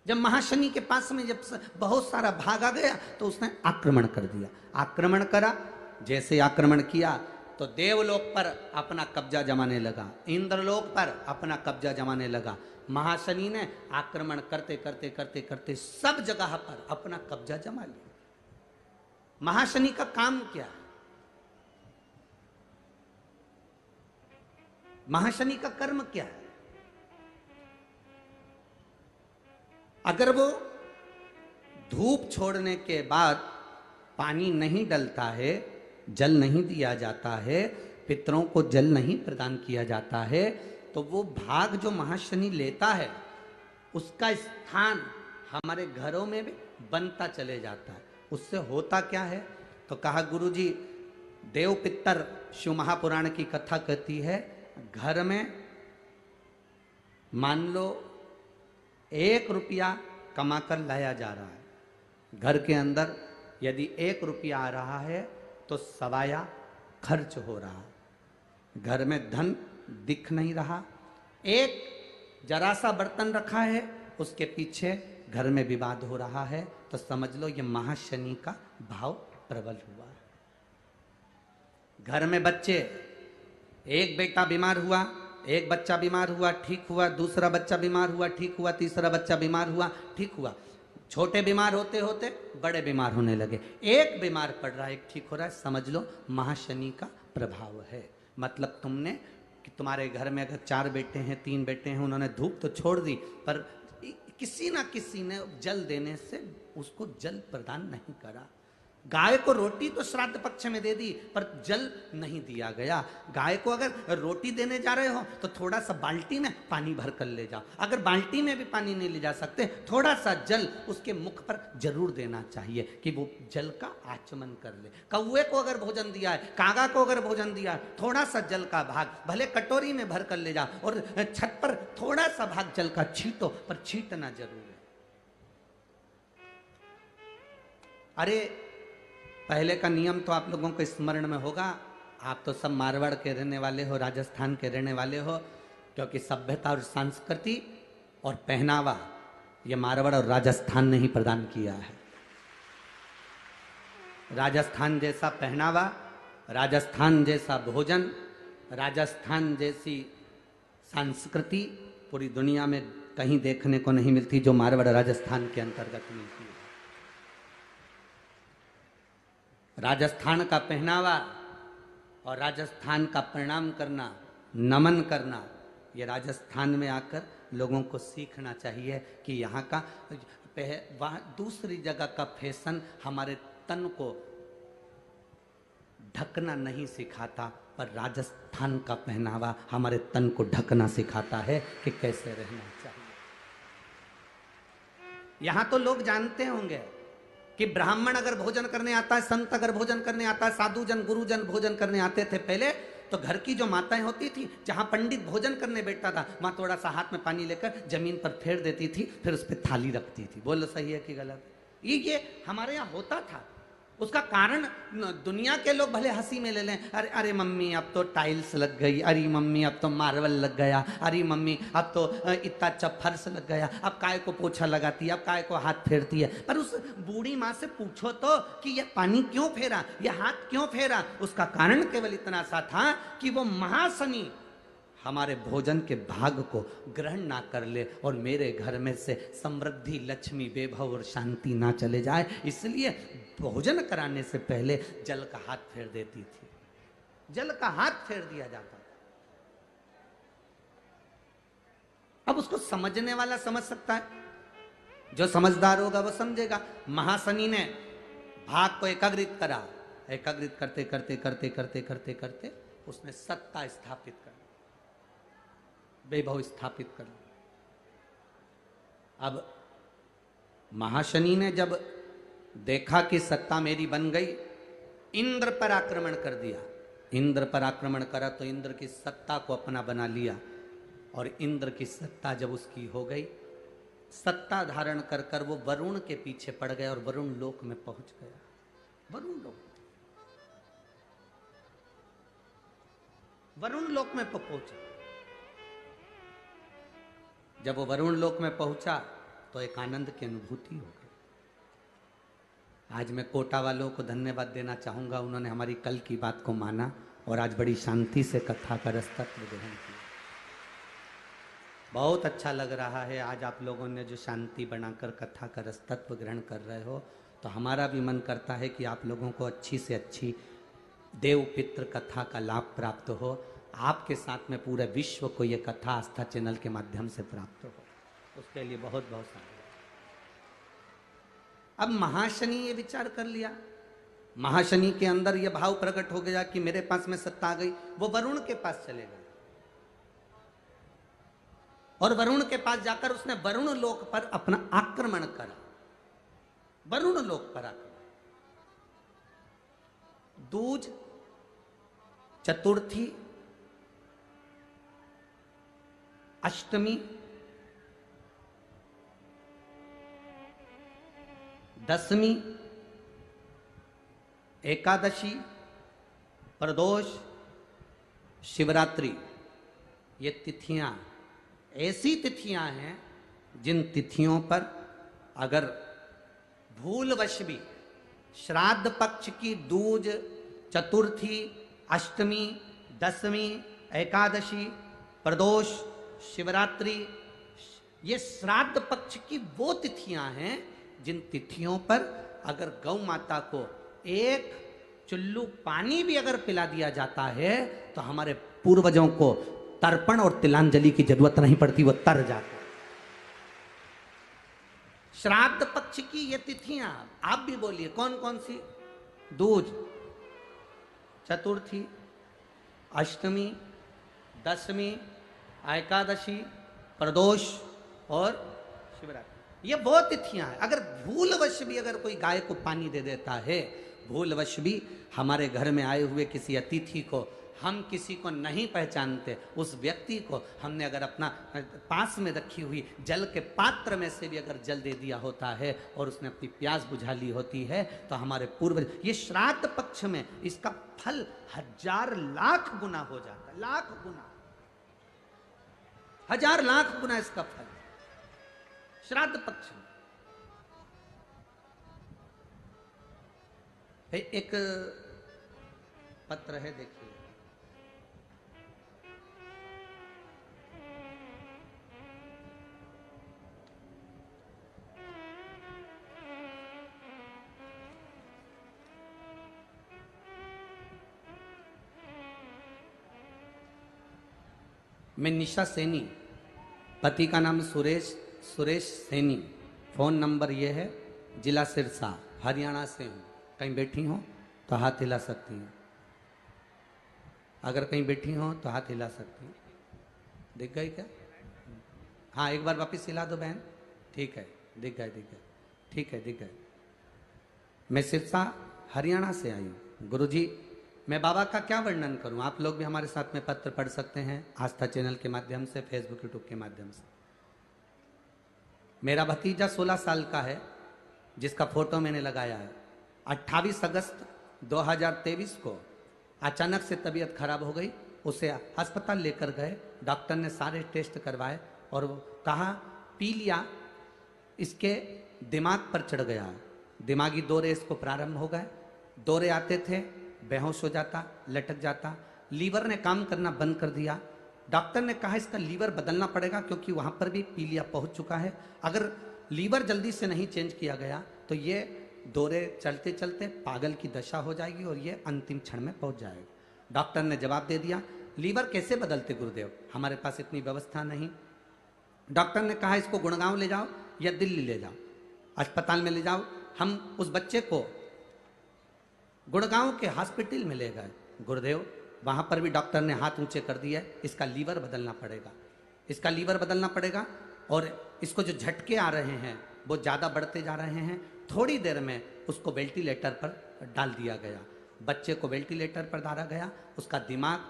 जब महाशनि के पास में जब बहुत सारा भाग आ गया तो उसने आक्रमण कर दिया। आक्रमण करा, जैसे आक्रमण किया तो देवलोक पर अपना कब्जा जमाने लगा, इंद्रलोक पर अपना कब्जा जमाने लगा। महाशनि ने आक्रमण करते करते करते करते सब जगह पर अपना कब्जा जमा लिया। महाशनि का काम क्या है? महाशनि का कर्म क्या है? अगर वो धूप छोड़ने के बाद पानी नहीं डलता है, जल नहीं दिया जाता है, पितरों को जल नहीं प्रदान किया जाता है, तो वो भाग जो महाशनि लेता है उसका स्थान हमारे घरों में भी बनता चले जाता है। उससे होता क्या है? तो कहा गुरुजी, देव पितर शिव महापुराण की कथा कहती है, घर में मान लो 1 रुपया कमाकर लाया जा रहा है, घर के अंदर यदि 1 रुपया आ रहा है तो सवाया खर्च हो रहा है। घर में धन दिख नहीं रहा, एक जरा सा बर्तन रखा है, उसके पीछे घर में विवाद हो रहा है, तो समझ लो ये महाशनि का भाव प्रबल हुआ। घर में बच्चे, एक बेटा बीमार हुआ, एक बच्चा बीमार हुआ, ठीक हुआ, दूसरा बच्चा बीमार हुआ, ठीक हुआ, तीसरा बच्चा बीमार हुआ, ठीक हुआ। छोटे बीमार होते होते बड़े बीमार होने लगे, एक बीमार पड़ रहा है, एक ठीक हो रहा है, समझ लो महाशनि का प्रभाव है। मतलब तुमने कि तुम्हारे घर में अगर 4 बेटे हैं, 3 बेटे हैं, उन्होंने धूप तो छोड़ दी, पर किसी ना किसी ने जल देने से उसको जल प्रदान नहीं करा। गाय को रोटी तो श्राद्ध पक्ष में दे दी, पर जल नहीं दिया गया। गाय को अगर रोटी देने जा रहे हो तो थोड़ा सा बाल्टी में पानी भर कर ले जाओ। अगर बाल्टी में भी पानी नहीं ले जा सकते, थोड़ा सा जल उसके मुख पर जरूर देना चाहिए कि वो जल का आचमन कर ले। कौवे को अगर भोजन दिया है, कागा को अगर भोजन दिया है, थोड़ा सा जल का भाग भले कटोरी में भर कर ले जाओ और छत पर थोड़ा सा भाग जल का छींटो, पर छींटना जरूर है। अरे पहले का नियम तो आप लोगों को स्मरण में होगा, आप तो सब मारवाड़ के रहने वाले हो, राजस्थान के रहने वाले हो, क्योंकि सभ्यता और संस्कृति और पहनावा ये मारवाड़ और राजस्थान ने ही प्रदान किया है। राजस्थान जैसा पहनावा, राजस्थान जैसा भोजन, राजस्थान जैसी संस्कृति पूरी दुनिया में कहीं देखने को नहीं मिलती जो मारवाड़ राजस्थान के अंतर्गत मिलती है। राजस्थान का पहनावा और राजस्थान का प्रणाम करना, नमन करना, ये राजस्थान में आकर लोगों को सीखना चाहिए कि यहाँ का दूसरी जगह का फैशन हमारे तन को ढकना नहीं सिखाता, पर राजस्थान का पहनावा हमारे तन को ढकना सिखाता है कि कैसे रहना चाहिए। यहाँ तो लोग जानते होंगे कि ब्राह्मण अगर भोजन करने आता है, संत अगर भोजन करने आता है, साधु जन गुरुजन भोजन करने आते थे पहले, तो घर की जो माताएं होती थी, जहां पंडित भोजन करने बैठता था, वहां थोड़ा सा हाथ में पानी लेकर जमीन पर फेर देती थी, फिर उस पर थाली रखती थी। बोलो सही है कि गलत? ये हमारे यहाँ होता था। उसका कारण दुनिया के लोग भले हंसी में ले लें, अरे अरे मम्मी अब तो टाइल्स लग गई, अरे मम्मी अब तो मार्बल लग गया, अरे मम्मी अब तो इतना अच्छा फर्श लग गया, अब काय को पोछा लगाती है, अब काय को हाथ फेरती है। पर उस बूढ़ी माँ से पूछो तो कि यह पानी क्यों फेरा, यह हाथ क्यों फेरा? उसका कारण केवल इतना सा था कि वो महाशनि हमारे भोजन के भाग को ग्रहण ना कर ले और मेरे घर में से समृद्धि, लक्ष्मी, वैभव और शांति ना चले जाए, इसलिए भोजन कराने से पहले जल का हाथ फेर देती थी। जल का हाथ फेर दिया जाता था। अब उसको समझने वाला समझ सकता है, जो समझदार होगा वो समझेगा। महाशनि ने भाग को एकाग्रित करा, एकाग्रित करते करते करते करते करते करते उसने सत्ता स्थापित कर, वैभव स्थापित कर। अब महाशनि ने जब देखा कि सत्ता मेरी बन गई, इंद्र पर आक्रमण कर दिया। इंद्र पर आक्रमण करा तो इंद्र की सत्ता को अपना बना लिया, और इंद्र की सत्ता जब उसकी हो गई, सत्ता धारण कर कर वो वरुण के पीछे पड़ गया और वरुण लोक में पहुंच गया। वरुण लोक, वरुण लोक में पहुंचा। जब वो वरुण लोक में पहुंचा तो एक आनंद की अनुभूति हो गई। आज मैं कोटा वालों को धन्यवाद देना चाहूंगा, उन्होंने हमारी कल की बात को माना और आज बड़ी शांति से कथा का रस तत्व ग्रहण किया। बहुत अच्छा लग रहा है आज आप लोगों ने जो शांति बनाकर कथा का रस तत्व ग्रहण कर रहे हो, तो हमारा भी मन करता है कि आप लोगों को अच्छी से अच्छी देव पितृ कथा का लाभ प्राप्त हो। आपके साथ में पूरे विश्व को ये कथा आस्था चैनल के माध्यम से प्राप्त हो, उसके लिए बहुत बहुत साधुवाद। अब महाशनि ये विचार कर लिया, महाशनि के अंदर ये भाव प्रकट हो गया कि मेरे पास में सत्ता आ गई। वो वरुण के पास चले गए और वरुण के पास जाकर उसने वरुण लोक पर अपना आक्रमण करा। वरुण लोक पर आक्रमण, दूज, चतुर्थी, अष्टमी, दशमी, एकादशी, प्रदोष, शिवरात्रि, ये तिथियां ऐसी तिथियां हैं जिन तिथियों पर अगर भूलवश भी श्राद्ध पक्ष की दूज, चतुर्थी, अष्टमी, दशमी, एकादशी, प्रदोष, शिवरात्रि, ये श्राद्ध पक्ष की वो तिथियां हैं जिन तिथियों पर अगर गौ माता को एक चुल्लू पानी भी अगर पिला दिया जाता है तो हमारे पूर्वजों को तर्पण और तिलांजलि की जरूरत नहीं पड़ती, वो तर जाते। श्राद्ध पक्ष की ये तिथियां आप भी बोलिए कौन कौन सी? दूज, चतुर्थी, अष्टमी, दशमी, एकादशी, प्रदोष और शिवरात्रि, ये वो तिथियां हैं। अगर भूलवश भी अगर कोई गाय को पानी दे देता है, भूलवश भी हमारे घर में आए हुए किसी अतिथि को हम किसी को नहीं पहचानते, उस व्यक्ति को हमने अगर अपना पास में रखी हुई जल के पात्र में से भी अगर जल दे दिया होता है और उसने अपनी प्यास बुझा ली होती है, तो हमारे पूर्वज, ये श्राद्ध पक्ष में इसका फल 1000 लाख गुना हो जाता है। लाख गुना, 1000 लाख गुना इसका फल। श्राद्ध पक्ष में एक पत्र है, देखिए। मैं निशा सैनी, पति का नाम सुरेश सैनी, फोन नंबर ये है, जिला सिरसा, हरियाणा से हूँ। कहीं बैठी हो तो हाथ हिला सकती हैं, अगर कहीं बैठी हो तो हाथ हिला सकती हैं। दिख गई क्या? हाँ, एक बार वापस हिला दो बहन। ठीक है, दिख गए, ठीक है, दिख गए। मैं सिरसा हरियाणा से आई हूँ। गुरुजी, मैं बाबा का क्या वर्णन करूं? आप लोग भी हमारे साथ में पत्र पढ़ सकते हैं, आस्था चैनल के माध्यम से, फेसबुक यूट्यूब के माध्यम से। मेरा भतीजा 16 साल का है, जिसका फोटो मैंने लगाया है। 28 अगस्त 2023 को अचानक से तबीयत खराब हो गई, उसे अस्पताल लेकर गए। डॉक्टर ने सारे टेस्ट करवाए और कहा पीलिया इसके दिमाग पर चढ़ गया है, दिमागी दौरे इसको प्रारंभ हो गए। दौरे आते थे, बेहोश हो जाता, लटक जाता, लीवर ने काम करना बंद कर दिया। डॉक्टर ने कहा इसका लीवर बदलना पड़ेगा, क्योंकि वहां पर भी पीलिया पहुंच चुका है। अगर लीवर जल्दी से नहीं चेंज किया गया तो ये दौरे चलते चलते पागल की दशा हो जाएगी और ये अंतिम क्षण में पहुंच जाएगा। डॉक्टर ने जवाब दे दिया, लीवर कैसे बदलते गुरुदेव, हमारे पास इतनी व्यवस्था नहीं। डॉक्टर ने कहा इसको गुड़गांव ले जाओ या दिल्ली ले जाओ, अस्पताल में ले जाओ। हम उस बच्चे को गुड़गांव के हॉस्पिटल में ले गए। गुरुदेव, वहां पर भी डॉक्टर ने हाथ ऊंचे कर दिया, इसका लीवर बदलना पड़ेगा, इसका लीवर बदलना पड़ेगा। और इसको जो झटके आ रहे हैं वो ज़्यादा बढ़ते जा रहे हैं। थोड़ी देर में उसको वेंटिलेटर पर डाल दिया गया। बच्चे को वेंटिलेटर पर डाला गया, उसका दिमाग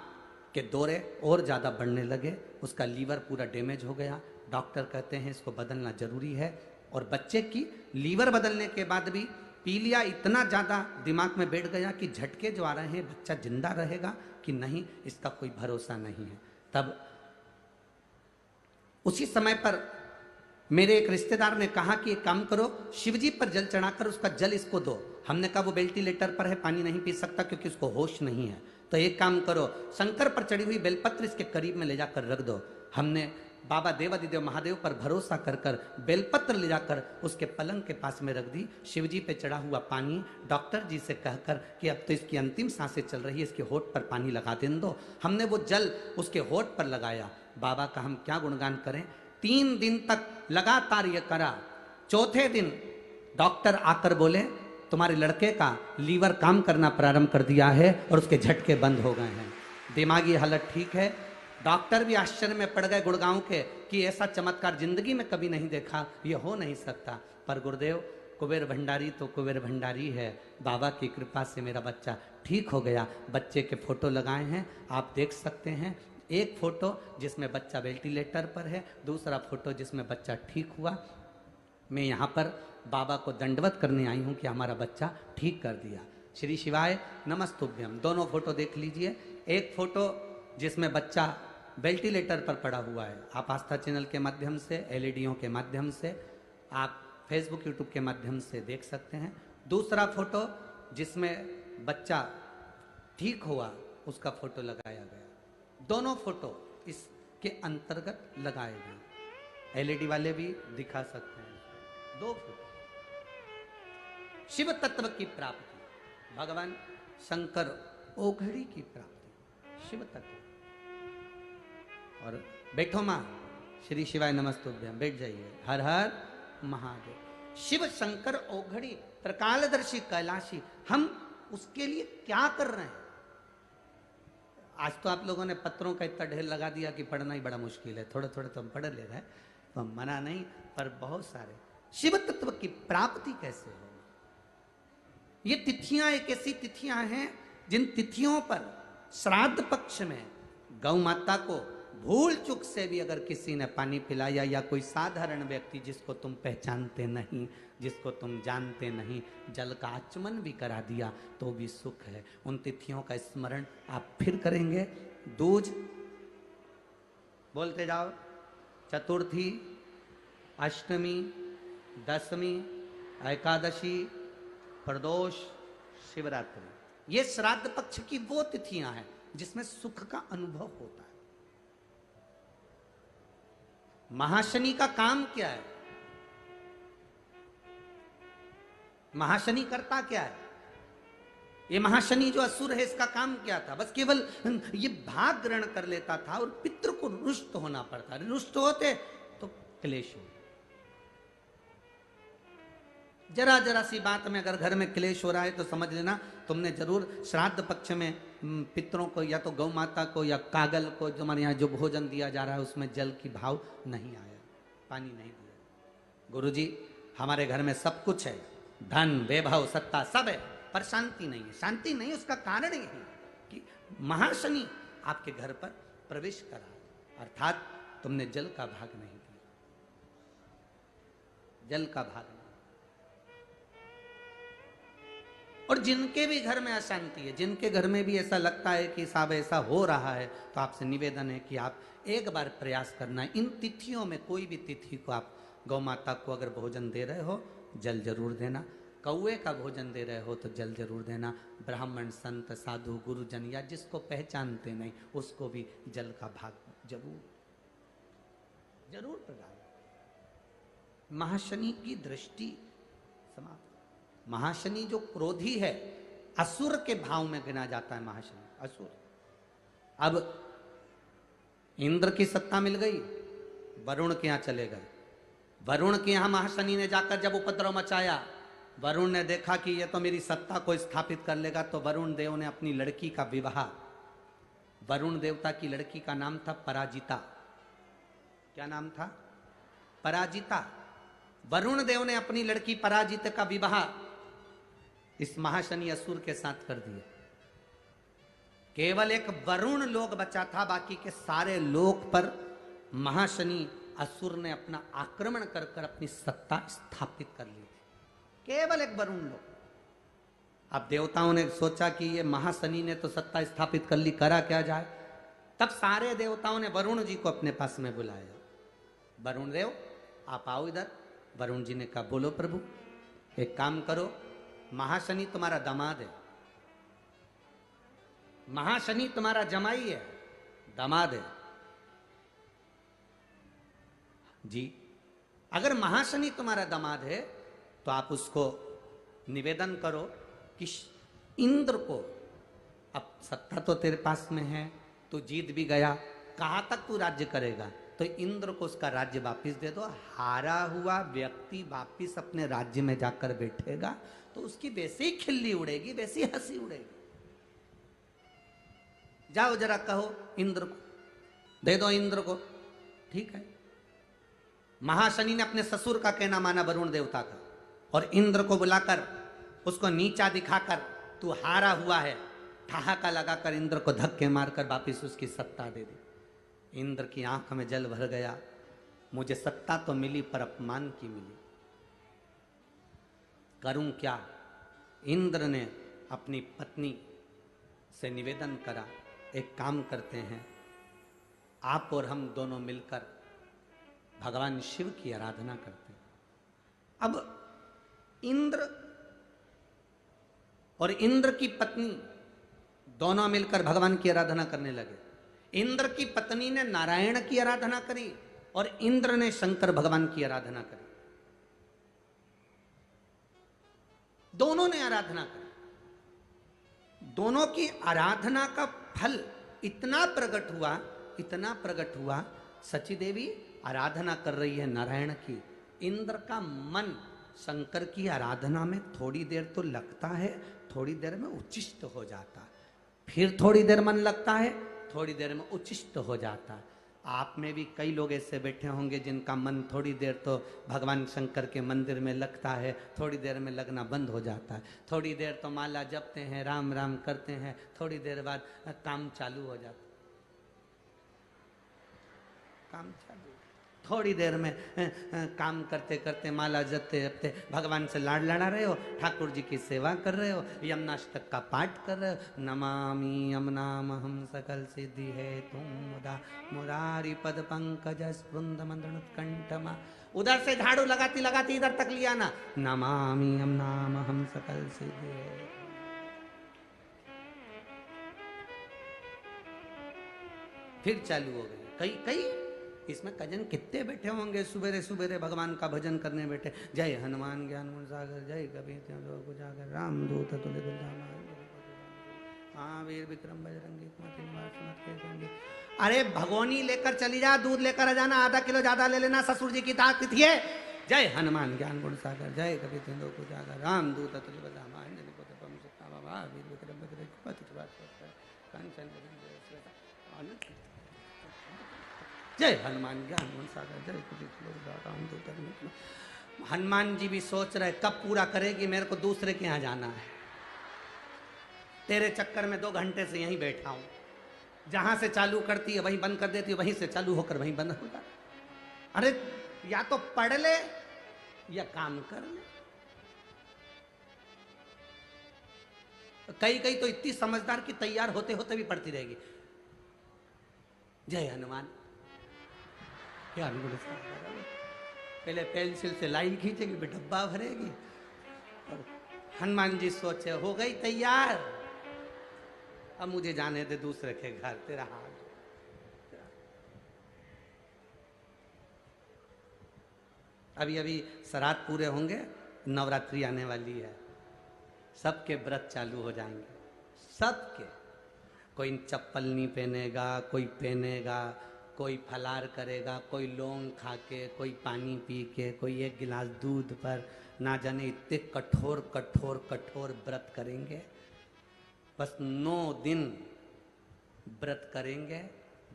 के दौरे और ज़्यादा बढ़ने लगे, उसका लीवर पूरा डैमेज हो गया। डॉक्टर कहते हैं इसको बदलना जरूरी है। और बच्चे की लीवर बदलने के बाद भी पीलिया इतना ज़्यादा दिमाग में बैठ गया कि झटके जो आ रहे हैं, बच्चा जिंदा रहेगा कि नहीं इसका कोई भरोसा नहीं है। तब उसी समय पर मेरे एक रिश्तेदार ने कहा कि एक काम करो, शिवजी पर जल चढ़ाकर उसका जल इसको दो। हमने कहा वो वेंटिलेटर पर है, पानी नहीं पी सकता क्योंकि उसको होश नहीं है। तो एक काम करो, शंकर पर चढ़ी हुई बेलपत्र इसके करीब में ले जाकर रख दो। हमने बाबा देवादिदेव महादेव पर भरोसा कर कर बेलपत्र ले जाकर उसके पलंग के पास में रख दी। शिवजी पे चढ़ा हुआ पानी डॉक्टर जी से कहकर कि अब तो इसकी अंतिम सांसें चल रही है, इसके होठ पर पानी लगा दें दो। हमने वो जल उसके होठ पर लगाया। बाबा का हम क्या गुणगान करें। 3 दिन तक लगातार ये करा। चौथे दिन डॉक्टर आकर बोले तुम्हारे लड़के का लीवर काम करना प्रारंभ कर दिया है और उसके झटके बंद हो गए हैं, दिमागी हालत ठीक है। डॉक्टर भी आश्चर्य में पड़ गए गुड़गांव के कि ऐसा चमत्कार जिंदगी में कभी नहीं देखा, ये हो नहीं सकता। पर गुरुदेव, कुबेर भंडारी तो कुबेर भंडारी है। बाबा की कृपा से मेरा बच्चा ठीक हो गया। बच्चे के फोटो लगाए हैं, आप देख सकते हैं। एक फोटो जिसमें बच्चा वेंटिलेटर पर है, दूसरा फोटो जिसमें बच्चा ठीक हुआ। मैं यहाँ पर बाबा को दंडवत करने आई हूँ कि हमारा बच्चा ठीक कर दिया। श्री शिवाय नमस्तुभ्यम। दोनों फोटो देख लीजिए। एक फोटो जिसमें बच्चा वेंटिलेटर पर पड़ा हुआ है, आप आस्था चैनल के माध्यम से, एलईडीओं के माध्यम से, आप फेसबुक यूट्यूब के माध्यम से देख सकते हैं। दूसरा फोटो जिसमें बच्चा ठीक हुआ, उसका फोटो लगाया गया। दोनों फोटो इसके अंतर्गत लगाए गए। एलईडी वाले भी दिखा सकते हैं। 2 फोटो शिव तत्व की प्राप्ति, भगवान शंकर ओघड़ी की प्राप्ति, शिव तत्व। और बैठो मां, श्री शिवाय नमस्तुभ्यम, बैठ जाइए। हर हर महादेव। शिव शंकर ओघड़ी त्रिकालदर्शी कैलाशी, हम उसके लिए क्या कर रहे हैं? आज तो आप लोगों ने पत्रों का इतना ढेर लगा दिया कि पढ़ना ही बड़ा मुश्किल है। थोड़े थोड़े तो हम पढ़ ले रहे हैं, तो हम मना नहीं, पर बहुत सारे। शिव तत्व की प्राप्ति कैसे हो? ये तिथियां एक ऐसी तिथियां हैं जिन तिथियों पर श्राद्ध पक्ष में गौ माता को भूल चुक से भी अगर किसी ने पानी पिलाया, या कोई साधारण व्यक्ति जिसको तुम पहचानते नहीं, जिसको तुम जानते नहीं, जल का आचमन भी करा दिया तो भी सुख है। उन तिथियों का स्मरण आप फिर करेंगे। दूज बोलते जाओ, चतुर्थी, अष्टमी, दशमी, एकादशी, प्रदोष, शिवरात्रि, ये श्राद्ध पक्ष की वो तिथियां हैं जिसमें सुख का अनुभव होता है। महाशनि का काम क्या है? महाशनि करता क्या है? ये महाशनि जो असुर है, इसका काम क्या था? बस केवल ये भाग ग्रहण कर लेता था और पितृ को रुष्ट होना पड़ता। रुष्ट होते तो क्लेश हो। जरा जरा सी बात में अगर घर में क्लेश हो रहा है तो समझ लेना तुमने जरूर श्राद्ध पक्ष में पितरों को या तो गौ माता को या कागल को, जो हमारे यहाँ जो भोजन दिया जा रहा है उसमें जल की भाव नहीं आया, पानी नहीं दिया। गुरुजी हमारे घर में सब कुछ है, धन वैभव सत्ता सब है, पर शांति नहीं है। शांति नहीं, उसका कारण यही है कि महाशनि आपके घर पर प्रवेश करा, अर्थात तुमने जल का भाग नहीं दिया, जल का भाग नहीं। और जिनके भी घर में अशांति है, जिनके घर में भी ऐसा लगता है कि साहब ऐसा हो रहा है, तो आपसे निवेदन है कि आप एक बार प्रयास करना है। इन तिथियों में कोई भी तिथि को आप गौ माता को अगर भोजन दे रहे हो, जल जरूर देना। कौए का भोजन दे रहे हो तो जल जरूर देना। ब्राह्मण, संत, साधु, गुरुजन या जिसको पहचानते नहीं उसको भी जल का भाग जरूर जरूर प्रदान। महाशनि की दृष्टि समाप्त। महाशनि जो क्रोधी है, असुर के भाव में गिना जाता है महाशनि, असुर। अब इंद्र की सत्ता मिल गई, वरुण के यहां चले गए। वरुण के यहां महाशनि ने जाकर जब उपद्रव मचाया, वरुण ने देखा कि ये तो मेरी सत्ता को स्थापित कर लेगा, तो वरुण देव ने अपनी लड़की का विवाह, वरुण देवता की लड़की का नाम था पराजिता। क्या नाम था? पराजिता। वरुण देव ने अपनी लड़की पराजित का विवाह इस महाशनि असुर के साथ कर दिया। केवल एक वरुण लोक बचा था, बाकी के सारे लोक पर महाशनि असुर ने अपना आक्रमण कर कर अपनी सत्ता स्थापित कर ली थी। केवल एक वरुण लोक। अब देवताओं ने सोचा कि ये महाशनि ने तो सत्ता स्थापित कर ली, करा क्या जाए। तब सारे देवताओं ने वरुण जी को अपने पास में बुलाया। वरुण देव आप आओ इधर। वरुण जी ने कहा बोलो प्रभु, एक काम करो, महाशनि तुम्हारा दामाद है, महाशनि तुम्हारा जमाई है, दामाद है जी। अगर महाशनि तुम्हारा दामाद है तो आप उसको निवेदन करो कि इंद्र को, अब सत्ता तो तेरे पास में है, तू जीत भी गया, कहां तक तू राज्य करेगा, तो इंद्र को उसका राज्य वापिस दे दो। हारा हुआ व्यक्ति वापिस अपने राज्य में जाकर बैठेगा तो उसकी वैसे ही खिल्ली उड़ेगी, वैसी हंसी उड़ेगी। जाओ जरा कहो इंद्र को, दे दो इंद्र को। ठीक है। महाशनि ने अपने ससुर का कहना माना, वरुण देवता का, और इंद्र को बुलाकर उसको नीचा दिखाकर तू हारा हुआ है, ठहाका लगाकर इंद्र को धक्के मारकर वापिस उसकी सत्ता दे दी। इंद्र की आंख में जल भर गया, मुझे सत्ता तो मिली पर अपमान की मिली, करूं क्या। इंद्र ने अपनी पत्नी से निवेदन करा, एक काम करते हैं, आप और हम दोनों मिलकर भगवान शिव की आराधना करते हैं। अब इंद्र और इंद्र की पत्नी दोनों मिलकर भगवान की आराधना करने लगे। इंद्र की पत्नी ने नारायण की आराधना करी और इंद्र ने शंकर भगवान की आराधना करी। दोनों ने आराधना करी। दोनों की आराधना का फल इतना प्रकट हुआ, इतना प्रकट हुआ, सची देवी आराधना कर रही है नारायण की, इंद्र का मन शंकर की आराधना में थोड़ी देर तो लगता है, थोड़ी देर में उच्चिष्ट हो जाता है, फिर थोड़ी देर मन लगता है, थोड़ी देर में उच्चिष्ट हो जाता है। आप में भी कई लोग ऐसे बैठे होंगे जिनका मन थोड़ी देर तो भगवान शंकर के मंदिर में लगता है, थोड़ी देर में लगना बंद हो जाता है। थोड़ी देर तो माला जपते हैं, राम राम करते हैं, थोड़ी देर बाद काम चालू हो जाता है, काम चालू। थोड़ी देर में काम करते करते माला जपते जपते भगवान से लाड लड़ा रहे हो, ठाकुर जी की सेवा कर रहे हो, यमुनाष्टक का पाठ कर रहे हो। नमामि यमुनामहं सकल सिद्धि है तुम मुदा मुरारी पद पंकज स्पृंद मंदनुत्कंठमा। उधर से झाड़ू लगाती लगाती इधर तक लिया ना, नमामि यमुनामहं सकल सिद्धि है। फिर चालू हो गई। कई कई इसमें कजन कितने बैठे होंगे, सुबेरे सुबेरे भगवान का भजन करने बैठे। जय हनुमान ज्ञान गुण सागर, जय कबीर जागर, राम दूत तुल्य महावीर विक्रम बजरंगी कुमति निवार सुमति के संगी। अरे भगोनी लेकर चली जा, दूध लेकर आ जाना, आधा किलो ज्यादा ले लेना, ससुर जी की ताकत है। जय हनुमान ज्ञान गुण सागर, जय कबीर को जागर, राम दूत तुल्य बलधामा महावीर विक्रम बजरंगी कुमति निवार कंचन जय हनुमान ज्ञान गुण सागर, जय कबीर। हनुमान जी भी सोच रहे कब पूरा करेगी, मेरे को दूसरे के यहाँ जाना है। तेरे चक्कर में 2 घंटे से यहीं बैठा हूं, जहां से चालू करती है वहीं बंद कर देती है, वहीं से चालू होकर वहीं बंद होगा। अरे या तो पढ़ ले या काम कर ले। कई कई तो इतनी समझदार कि तैयार होते होते भी पढ़ती रहेगी। जय हनुमान ज्ञान गुण सागर, पहले पेंसिल से लाइन खींचेगी, फिर डब्बा भरेगी। और हनुमान जी सोचे हो गई तैयार, अब मुझे जाने दे दूसरे के घर, तेरा हाथ। अभी अभी श्राद्ध पूरे होंगे, नवरात्रि आने वाली है, सबके व्रत चालू हो जाएंगे, सबके। कोई चप्पल नहीं पहनेगा, कोई पहनेगा, कोई फलार करेगा, कोई लौंग खा के, कोई पानी पी के, कोई 1 गिलास दूध पर, ना जाने इतने कठोर कठोर कठोर व्रत करेंगे। बस 9 दिन व्रत करेंगे,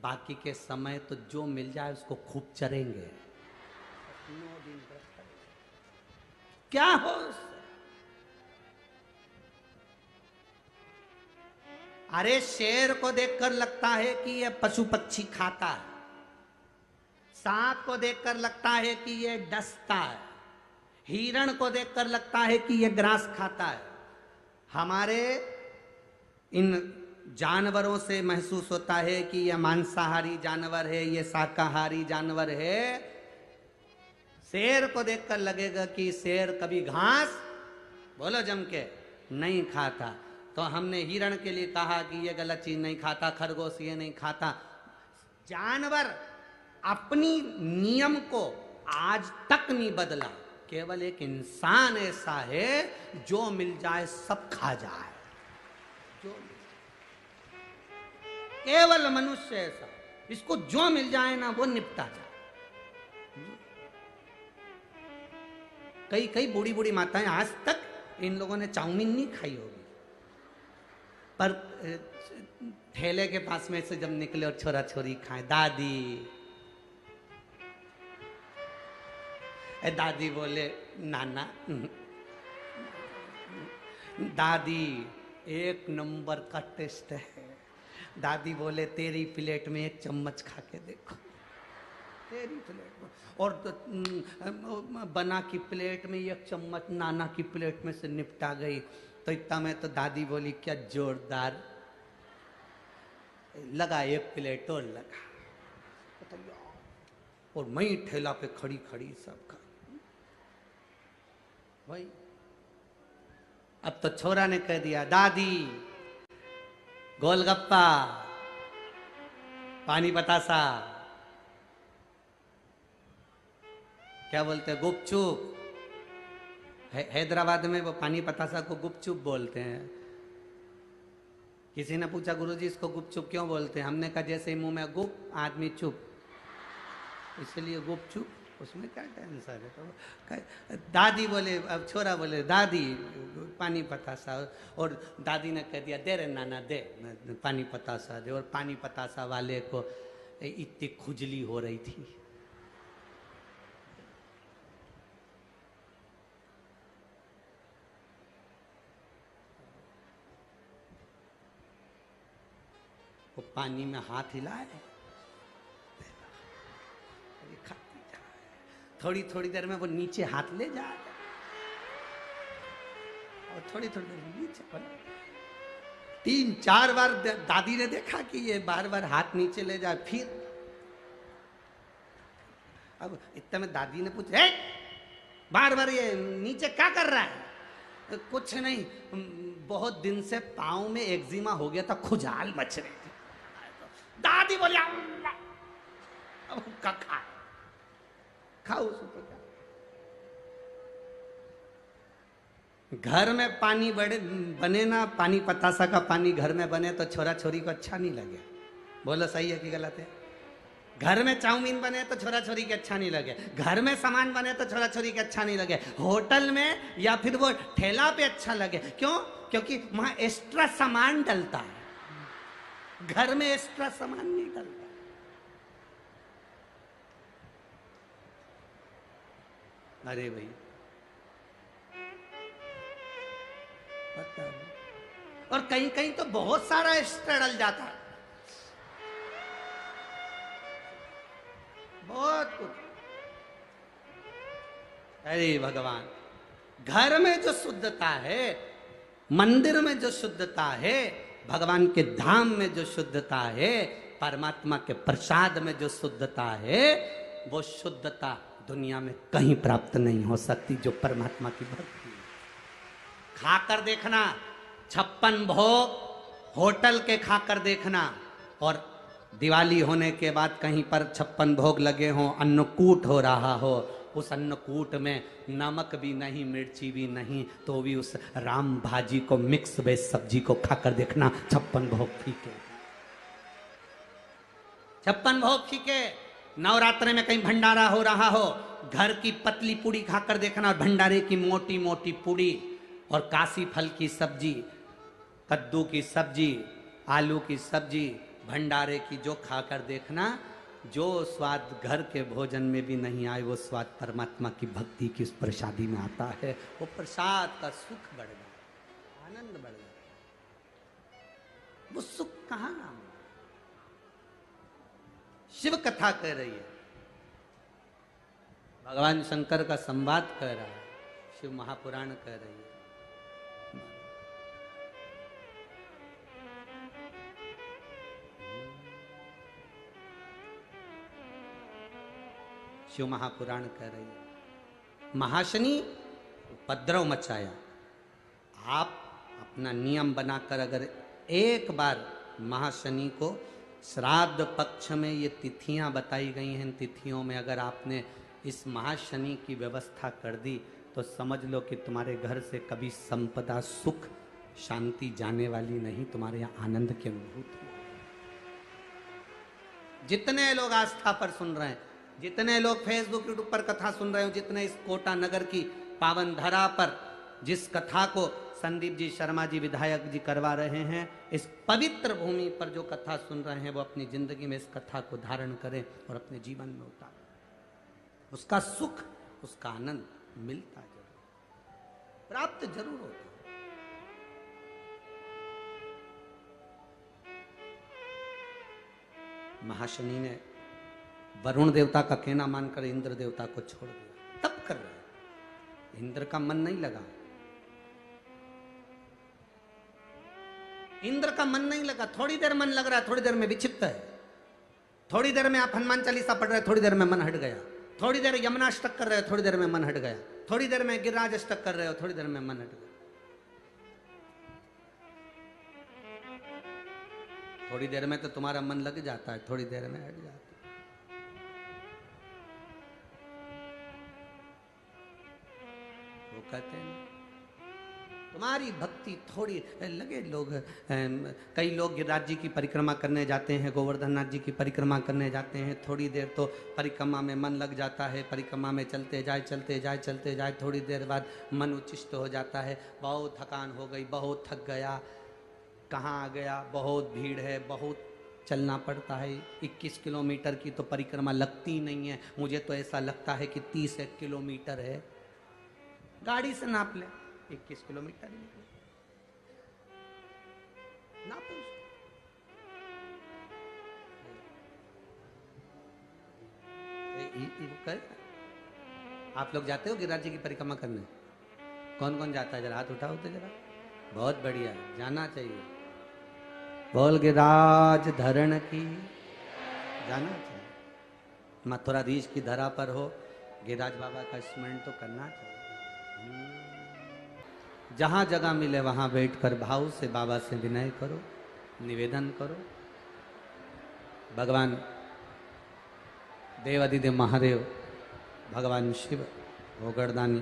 बाकी के समय तो जो मिल जाए उसको खूब चरेंगे। 9 दिन व्रत करेंगे, क्या हो उससे? अरे शेर को देखकर लगता है कि ये पशु पक्षी खाता है, सांप को देखकर लगता है कि ये डसता है, हिरण को देखकर लगता है कि ये ग्रास खाता है। हमारे इन जानवरों से महसूस होता है कि यह मांसाहारी जानवर है, ये शाकाहारी जानवर है। शेर को देखकर लगेगा कि शेर कभी घास, बोलो जम के, नहीं खाता। तो हमने हिरण के लिए कहा कि ये गलत चीज नहीं खाता, खरगोश ये नहीं खाता। जानवर अपनी नियम को आज तक नहीं बदला, केवल एक इंसान ऐसा है जो मिल जाए सब खा जाए। जो केवल मनुष्य ऐसा, इसको जो मिल जाए ना वो निपटा जाए। कई कई बूढ़ी बूढ़ी माताएं आज तक इन लोगों ने चाउमीन नहीं खाई होगी, पर ठेले के पास में से जब निकले और छोरा छोरी खाए, दादी दादी बोले नाना, दादी 1 नंबर का टेस्ट है। दादी बोले तेरी प्लेट में 1 चम्मच खा के देखो, तेरी प्लेट में, और बना की प्लेट में 1 चम्मच नाना की प्लेट में से निपटा गई। तो इतना में तो दादी बोली क्या जोरदार लगा, 1 प्लेट और लगा, और मैं ठेला पे खड़ी खड़ी सब खा भाई। अब तो छोरा ने कह दिया दादी गोलगप्पा, पानी बतासा, क्या बोलते हैं, गुपचुप। हैदराबाद में वो पानी पतासा को गुपचुप बोलते हैं। किसी ने पूछा गुरुजी इसको गुपचुप क्यों बोलते हैं? हमने कहा जैसे ही मुंह में गुप आदमी चुप, इसलिए गुपचुप, उसमें क्या टेंशन है। तो दादी बोले, अब छोरा बोले दादी पानी पतासा, और दादी ने कह दिया दे रे नाना दे पानी पतासा दे। और पानी पतासा वाले को इतनी खुजली हो रही थी, वो पानी में हाथ हिलाए, थोड़ी थोड़ी देर में वो नीचे हाथ ले जा, और थोड़ी थोड़ी देर में नीचे बोला। 3-4 बार दादी ने देखा कि ये बार बार हाथ नीचे ले जाए। फिर अब इतने में दादी ने पूछा, बार बार ये नीचे क्या कर रहा है? कुछ नहीं, बहुत दिन से पाँव में एक्जिमा हो गया था, खुजाल मच रही थी। दादी बोली अब का खाओ उसको तो क्या। घर में पानी बने ना, पानी पतासा का पानी घर में बने तो छोरा छोरी को अच्छा नहीं लगे। बोलो सही है कि गलत है? घर में चाउमीन बने तो छोरा छोरी के अच्छा नहीं लगे, घर में सामान बने तो छोरा छोरी के अच्छा नहीं लगे, होटल में या फिर वो ठेला पे अच्छा लगे। क्यों? क्योंकि वहां एक्स्ट्रा सामान डलता है, घर में एक्स्ट्रा सामान नहीं डलता। अरे भाई पता नहीं, और कहीं कहीं तो बहुत सारा एक्स्ट्रा डल जाता है, बहुत कुछ। अरे भगवान, घर में जो शुद्धता है, मंदिर में जो शुद्धता है, भगवान के धाम में जो शुद्धता है, परमात्मा के प्रसाद में जो शुद्धता है, वो शुद्धता दुनिया में कहीं प्राप्त नहीं हो सकती जो परमात्मा की भक्ति है। खाकर देखना 56 भोग होटल के, खाकर देखना, और दिवाली होने के बाद कहीं पर 56 भोग लगे हों, अन्नकूट हो रहा हो, उस अन्नकूट में नमक भी नहीं, मिर्ची भी नहीं, तो भी उस राम भाजी को, मिक्स वेज सब्जी को खाकर देखना, 56 भोग फीके, 56 भोग फीके। नवरात्रे में कहीं भंडारा हो रहा हो, घर की पतली पूड़ी खाकर देखना और भंडारे की मोटी मोटी पूड़ी, और काशी फल की सब्जी, कद्दू की सब्जी, आलू की सब्जी, भंडारे की जो खाकर देखना, जो स्वाद घर के भोजन में भी नहीं आए, वो स्वाद परमात्मा की भक्ति की उस प्रसादी में आता है। वो प्रसाद का सुख बढ़ गया, आनंद बढ़ गया। वो सुख कहाँ नाम? शिव कथा कह रही है, भगवान शंकर का संवाद कह रहा है, शिव महापुराण कह रही है। शिव महापुराण कह रही है, महाशनि उपद्रव मचाया। आप अपना नियम बनाकर अगर एक बार महाशनि को, श्राद्ध पक्ष में ये तिथियां बताई गई हैं, तिथियों में अगर आपने इस महाशनि की व्यवस्था कर दी, तो समझ लो कि तुम्हारे घर से कभी संपदा, सुख, शांति जाने वाली नहीं, तुम्हारे यहाँ आनंद की अनुभूति। जितने लोग आस्था पर सुन रहे हैं, जितने लोग फेसबुक यूट्यूब पर कथा सुन रहे हो, जितने इस कोटा नगर की पावन धरा पर जिस कथा को संदीप जी शर्मा जी विधायक जी करवा रहे हैं, इस पवित्र भूमि पर जो कथा सुन रहे हैं, वो अपनी जिंदगी में इस कथा को धारण करें और अपने जीवन में उतारें। उसका सुख, उसका आनंद मिलता जरूर, प्राप्त जरूर होता। महाशनि ने वरुण देवता का कहना मानकर इंद्र देवता को छोड़ दिया, तप कर रहे। इंद्र का मन नहीं लगा, इंद्र का मन नहीं लगा। थोड़ी देर मन लग रहा है, थोड़ी देर में विक्षिप्त है। थोड़ी देर में आप हनुमान चालीसा पढ़ रहे, थोड़ी देर में मन हट गया। थोड़ी देर यमुनाष्टक कर रहे हो, थोड़ी देर में मन हट गया। थोड़ी देर में गिरिराज अष्टक कर रहे हो, थोड़ी देर में मन हट गया। थोड़ी देर में तो तुम्हारा मन लग जाता है, थोड़ी देर में हट जाता है। वो कहते हैं तुम्हारी भक्ति थोड़ी लगे। लोग, कई लोग गिरिराज जी की परिक्रमा करने जाते हैं, गोवर्धन नाथ जी की परिक्रमा करने जाते हैं, थोड़ी देर तो परिक्रमा में मन लग जाता है, परिक्रमा में चलते जाए चलते जाए चलते जाए, थोड़ी देर बाद मन उच्चिष्ट हो जाता है, बहुत थकान हो गई, बहुत थक गया, कहाँ आ गया, बहुत भीड़ है, बहुत चलना पड़ता है। 21 किलोमीटर की तो परिक्रमा लगती नहीं है, मुझे तो ऐसा लगता है कि 30 किलोमीटर है। गाड़ी से नाप ले, 21 किलोमीटर ही निकले, नापो। आप लोग जाते हो गिरिराज जी की परिक्रमा करने? कौन कौन जाता है? जरा हाथ उठाओ तो जरा। बहुत बढ़िया, जाना चाहिए। बोल गिरिराज धरण की, जाना चाहिए। मथुराधीश की धरा पर हो, गिरिराज बाबा का स्मरण तो करना चाहिए। जहां जगह मिले वहां बैठकर भाव से बाबा से विनय करो, निवेदन करो। भगवान देवादिदेव महादेव, भगवान शिव, भोगड़दानी,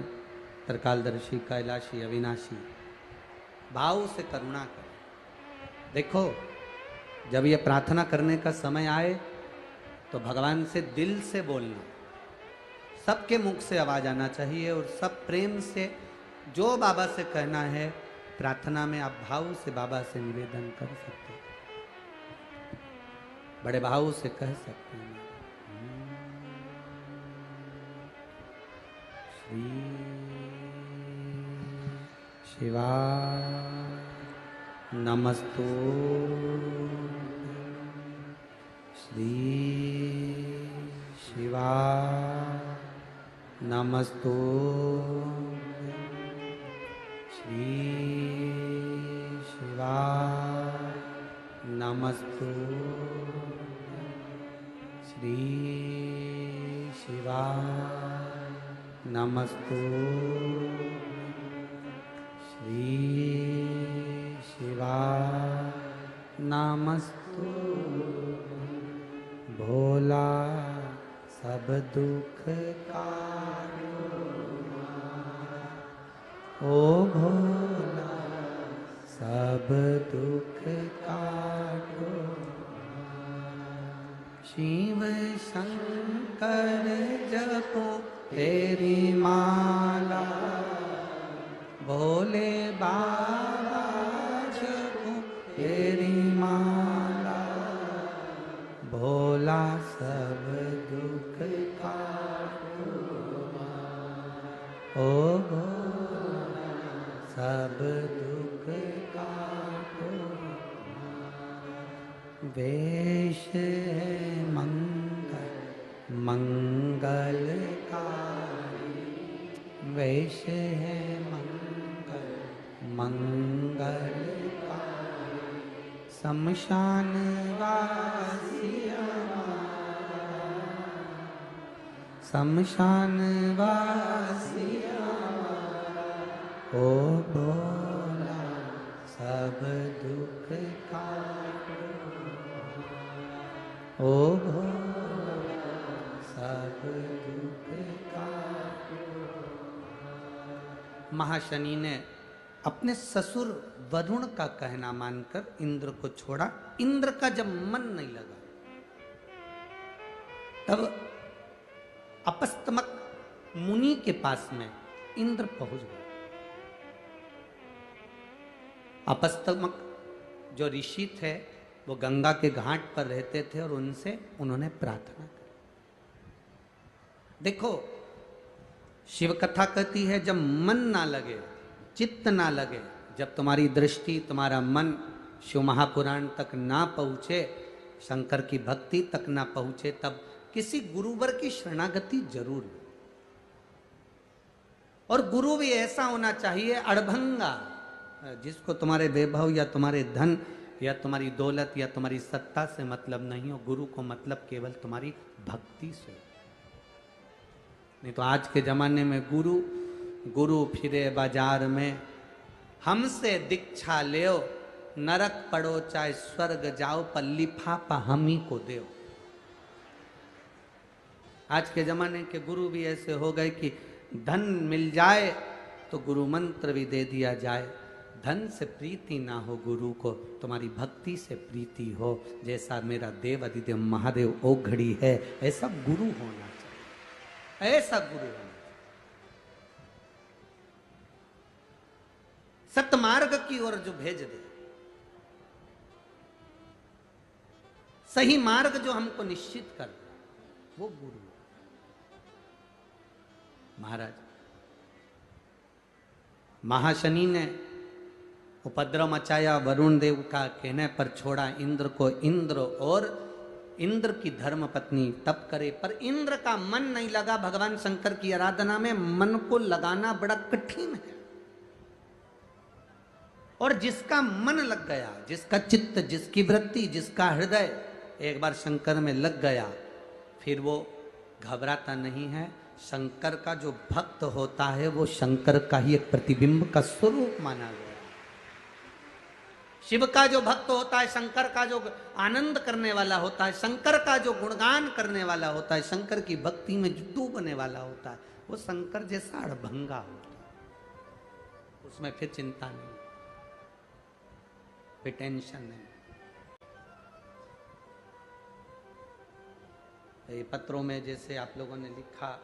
त्रिकालदर्शी, कैलाशी, अविनाशी, भाव से करुणा करो। देखो, जब ये प्रार्थना करने का समय आए तो भगवान से दिल से बोलना, सबके मुख से आवाज आना चाहिए और सब प्रेम से जो बाबा से कहना है प्रार्थना में आप भाव से बाबा से निवेदन कर सकते हैं, बड़े भाव से कह सकते हैं। श्री शिवाय नमस्तु, श्री शिवाय नमस्तु, श्री शिवाय नमस्तु, श्री शिवाय नमस्तु, श्री शिवाय नमस्तु। भोला सब दुख काटो, ओ भोला सब दुख काटो। शिव शंकर जपो तेरी माला, भोले बाबा जपो तेरी माला। भोला सब दुख काटो, ओ भोला सब दुख काटो। वेश है मंगल मंगलकारी, वेश है मंगल मंगलकारी। शमशान वासिया, शमशान वासिया, ओ भोला सब दुख काटो, ओ भोला सब दुख काटो। महाशनि ने अपने ससुर वरुण का कहना मानकर इंद्र को छोड़ा। इंद्र का जब मन नहीं लगा तब अपस्तमक मुनि के पास में इंद्र पहुंच गए। अपस्तमक जो ऋषि थे वो गंगा के घाट पर रहते थे और उनसे उन्होंने प्रार्थना की। देखो, शिव कथा कहती है जब मन ना लगे, चित्त ना लगे, जब तुम्हारी दृष्टि, तुम्हारा मन शिव महापुराण तक ना पहुंचे, शंकर की भक्ति तक ना पहुंचे, तब किसी गुरुवर की शरणागति जरूर लो। और गुरु भी ऐसा होना चाहिए अड़भंगा, जिसको तुम्हारे वैभव या तुम्हारे धन या तुम्हारी दौलत या तुम्हारी सत्ता से मतलब नहीं हो। गुरु को मतलब केवल तुम्हारी भक्ति से। नहीं तो आज के जमाने में गुरु फिरे बाजार में, हमसे दीक्षा ले, नरक पड़ो चाहे स्वर्ग जाओ, पर लिफाफा हम ही को दो। आज के जमाने के गुरु भी ऐसे हो गए कि धन मिल जाए तो गुरु मंत्र भी दे दिया जाए। धन से प्रीति ना हो गुरु को, तुम्हारी भक्ति से प्रीति हो। जैसा मेरा देव अधिदेव महादेव ओघड़ी है, ऐसा गुरु होना चाहिए, ऐसा गुरु होना चाहिए। सतमार्ग की ओर जो भेज दे, सही मार्ग जो हमको निश्चित कर, वो गुरु। महाराज महाशनि ने उपद्रव मचाया, वरुण देव का कहने पर छोड़ा इंद्र को। इंद्र और इंद्र की धर्म पत्नी तप करे, पर इंद्र का मन नहीं लगा भगवान शंकर की आराधना में। मन को लगाना बड़ा कठिन है। और जिसका मन लग गया, जिसका चित्त, जिसकी वृत्ति, जिसका हृदय एक बार शंकर में लग गया, फिर वो घबराता नहीं है। शंकर का जो भक्त होता है वो शंकर का ही एक प्रतिबिंब का स्वरूप माना गया। शिव का जो भक्त होता है, शंकर का जो आनंद करने वाला होता है, शंकर का जो गुणगान करने वाला होता है, शंकर की भक्ति में डूबने वाला होता है, वो शंकर जैसा अड़भंगा होता है। उसमें फिर चिंता नहीं, फिर टेंशन नहीं। ये पत्रों में जैसे आप लोगों ने लिखा,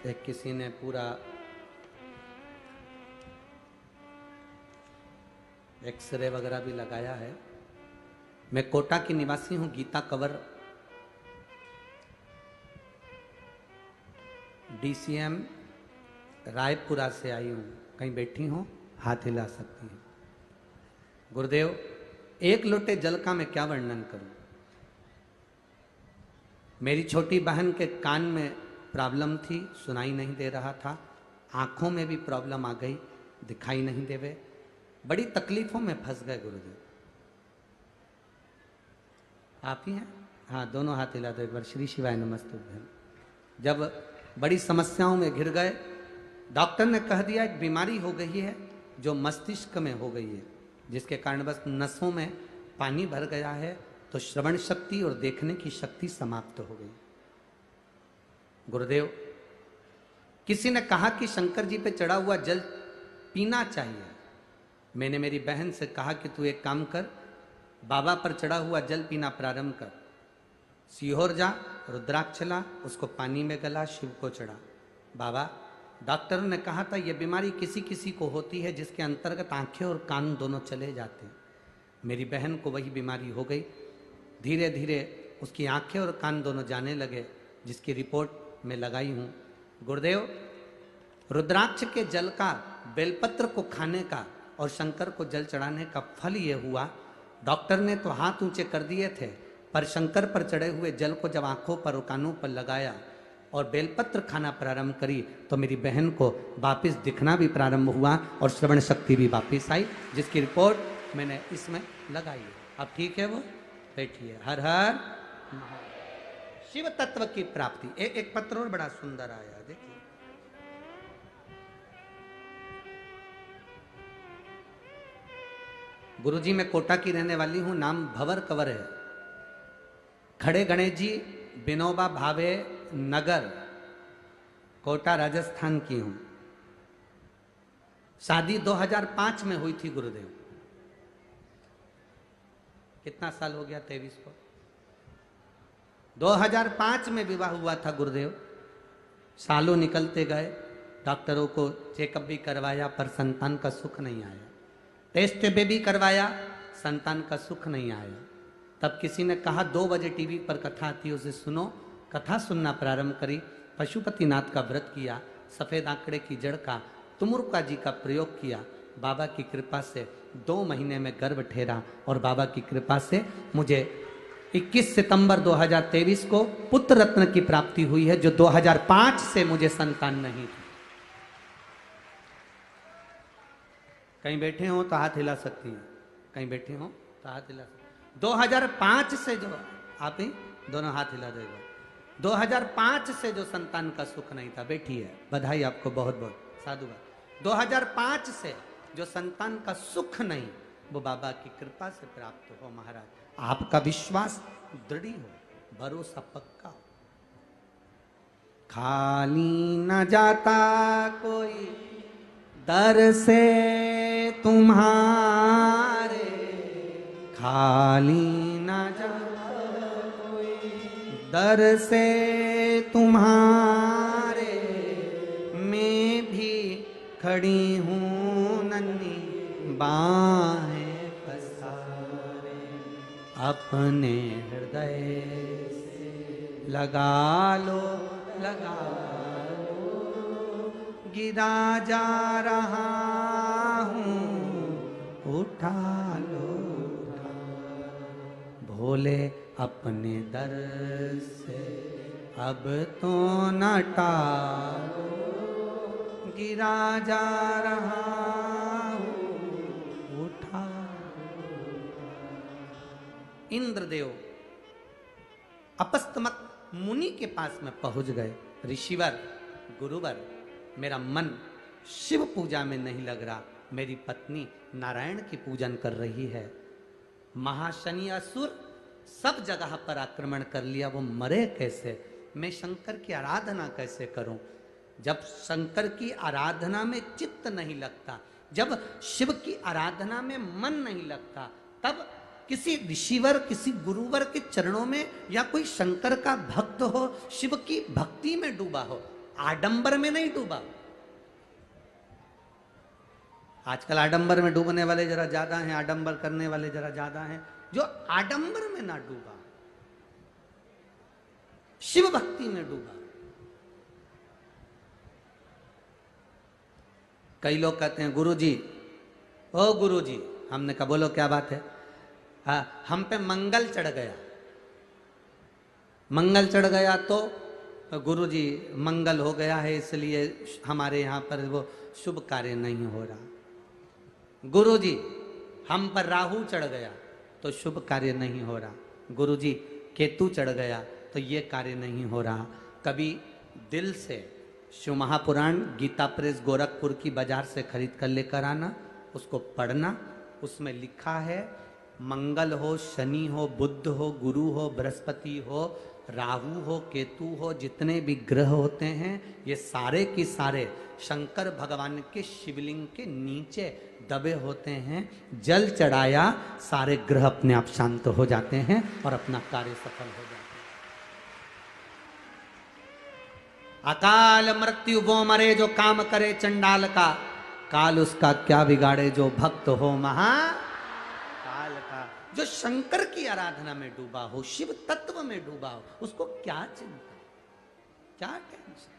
एक किसी ने पूरा एक्सरे वगैरह भी लगाया है। मैं कोटा की निवासी हूं, गीता कवर DCM रायपुरा से आई हूं। कहीं बैठी हो, हाथ हिला सकती हैं। गुरुदेव, एक लोटे जल का मैं क्या वर्णन करूं। मेरी छोटी बहन के कान में प्रॉब्लम थी, सुनाई नहीं दे रहा था। आंखों में भी प्रॉब्लम आ गई, दिखाई नहीं देवे। बड़ी तकलीफों में फंस गए गुरुदेव। आप ही हैं? हाँ, दोनों हाथ हिला दो एक बार। श्री शिवाय नमस्तुभ्यं। जब बड़ी समस्याओं में घिर गए, डॉक्टर ने कह दिया एक बीमारी हो गई है जो मस्तिष्क में हो गई है, जिसके कारण बस नसों में पानी भर गया है, तो श्रवण शक्ति और देखने की शक्ति समाप्त हो गई। गुरुदेव, किसी ने कहा कि शंकर जी पे चढ़ा हुआ जल पीना चाहिए। मैंने मेरी बहन से कहा कि तू एक काम कर, बाबा पर चढ़ा हुआ जल पीना प्रारंभ कर। सीहोर जा, रुद्राक्ष ला, उसको पानी में गला, शिव को चढ़ा। बाबा, डॉक्टर ने कहा था यह बीमारी किसी किसी को होती है जिसके अंतर्गत आंखें और कान दोनों चले जाते हैं। मेरी बहन को वही बीमारी हो गई। धीरे धीरे उसकी आंखें और कान दोनों जाने लगे, जिसकी रिपोर्ट मैं लगाई हूँ। गुरुदेव, रुद्राक्ष के जल का, बेलपत्र को खाने का और शंकर को जल चढ़ाने का फल ये हुआ, डॉक्टर ने तो हाथ ऊंचे कर दिए थे, पर शंकर पर चढ़े हुए जल को जब आंखों पर और कानों पर लगाया और बेलपत्र खाना प्रारंभ करी, तो मेरी बहन को वापस दिखना भी प्रारंभ हुआ और श्रवण शक्ति भी वापस आई, जिसकी रिपोर्ट मैंने इसमें लगाई है। अब ठीक है, वो बैठिए। हर हर महादेव। शिव तत्व की प्राप्ति। एक पत्र और बड़ा सुंदर आया, देखिए। गुरुजी, मैं कोटा की रहने वाली हूं, नाम भंवर कंवर है। खड़े गणेश जी, विनोबा भावे नगर, कोटा राजस्थान की हूं। शादी 2005 में हुई थी गुरुदेव। कितना साल हो गया? 23 को। 2005 में विवाह हुआ था गुरुदेव। सालों निकलते गए, डॉक्टरों को चेकअप भी करवाया, पर संतान का सुख नहीं आया। टेस्ट बेबी करवाया, संतान का सुख नहीं आया। तब किसी ने कहा 2 बजे टीवी पर कथा आती है, उसे सुनो। कथा सुनना प्रारंभ करी। पशुपतिनाथ का व्रत किया, सफेद आंकड़े की जड़ का, तुमुरुका जी का प्रयोग किया। बाबा की कृपा से 2 महीने में गर्भ ठहरा और बाबा की कृपा से मुझे 21 सितंबर 2023 को पुत्र रत्न की प्राप्ति हुई है, जो 2005 से मुझे संतान नहीं थी। कहीं बैठे हो तो हाथ हिला सकती हैं, कहीं बैठे हो तो हाथ हिला सकती। 2005 से जो, आप ही दोनों हाथ हिला देगा। 2005 से जो संतान का सुख नहीं था, बैठी है, बधाई आपको बहुत बहुत, साधुवाद। 2005 से जो संतान का सुख नहीं, वो बाबा की कृपा से प्राप्त हो। महाराज, आपका विश्वास दृढ़ हो, भरोसा पक्का हो। खाली न जाता कोई दर से तुम्हारे, खाली न जाता कोई दर से तुम्हारे, मैं भी खड़ी हूँ नन्ही बाहें पसारे। अपने हृदय से लगा लो, लगा लो, गिरा जा रहा हूँ उठा लो, उठा लो। भोले अपने दर से अब तो न टालो, गिरा जा रहा हूँ उठा। इंद्रदेव अपस्तमक मुनि के पास में पहुंच गए। ऋषिवर, गुरुवर, मेरा मन शिव पूजा में नहीं लग रहा, मेरी पत्नी नारायण की पूजन कर रही है। महाशनि असुर सब जगह पर आक्रमण कर लिया, वो मरे कैसे? मैं शंकर की आराधना कैसे करूं? जब शंकर की आराधना में चित्त नहीं लगता, जब शिव की आराधना में मन नहीं लगता, तब किसी ऋषिवर, किसी गुरुवर के चरणों में या कोई शंकर का भक्त हो, शिव की भक्ति में डूबा हो, आडंबर में नहीं डूबा। आजकल आडंबर में डूबने वाले जरा ज्यादा हैं, आडंबर करने वाले जरा ज्यादा हैं। जो आडंबर में ना डूबा, शिव भक्ति में डूबा। कई लोग कहते हैं गुरुजी, ओ गुरुजी, हमने कहा बोलो क्या बात है? हम पे मंगल चढ़ गया। मंगल चढ़ गया तो गुरुजी मंगल हो गया है, इसलिए हमारे यहाँ पर वो शुभ कार्य नहीं हो रहा। गुरुजी हम पर राहु चढ़ गया तो शुभ कार्य नहीं हो रहा। गुरुजी केतु चढ़ गया तो ये कार्य नहीं हो रहा। कभी दिल से शिव महापुराण गीता प्रेस गोरखपुर की बाजार से खरीद कर लेकर आना, उसको पढ़ना। उसमें लिखा है मंगल हो, शनि हो, बुध हो, गुरु हो, बृहस्पति हो, राहु हो, केतु हो, जितने भी ग्रह होते हैं ये सारे की सारे शंकर भगवान के शिवलिंग के नीचे दबे होते हैं। जल चढ़ाया सारे ग्रह अपने आप शांत हो जाते हैं और अपना कार्य सफल हो जाता है। अकाल मृत्यु वो मरे जो काम करे चंडाल का, काल उसका क्या बिगाड़े जो भक्त हो महाकाल का। जो शंकर की आराधना में डूबा हो, शिव तत्व में डूबा हो, उसको क्या चिंता, क्या टेंशन?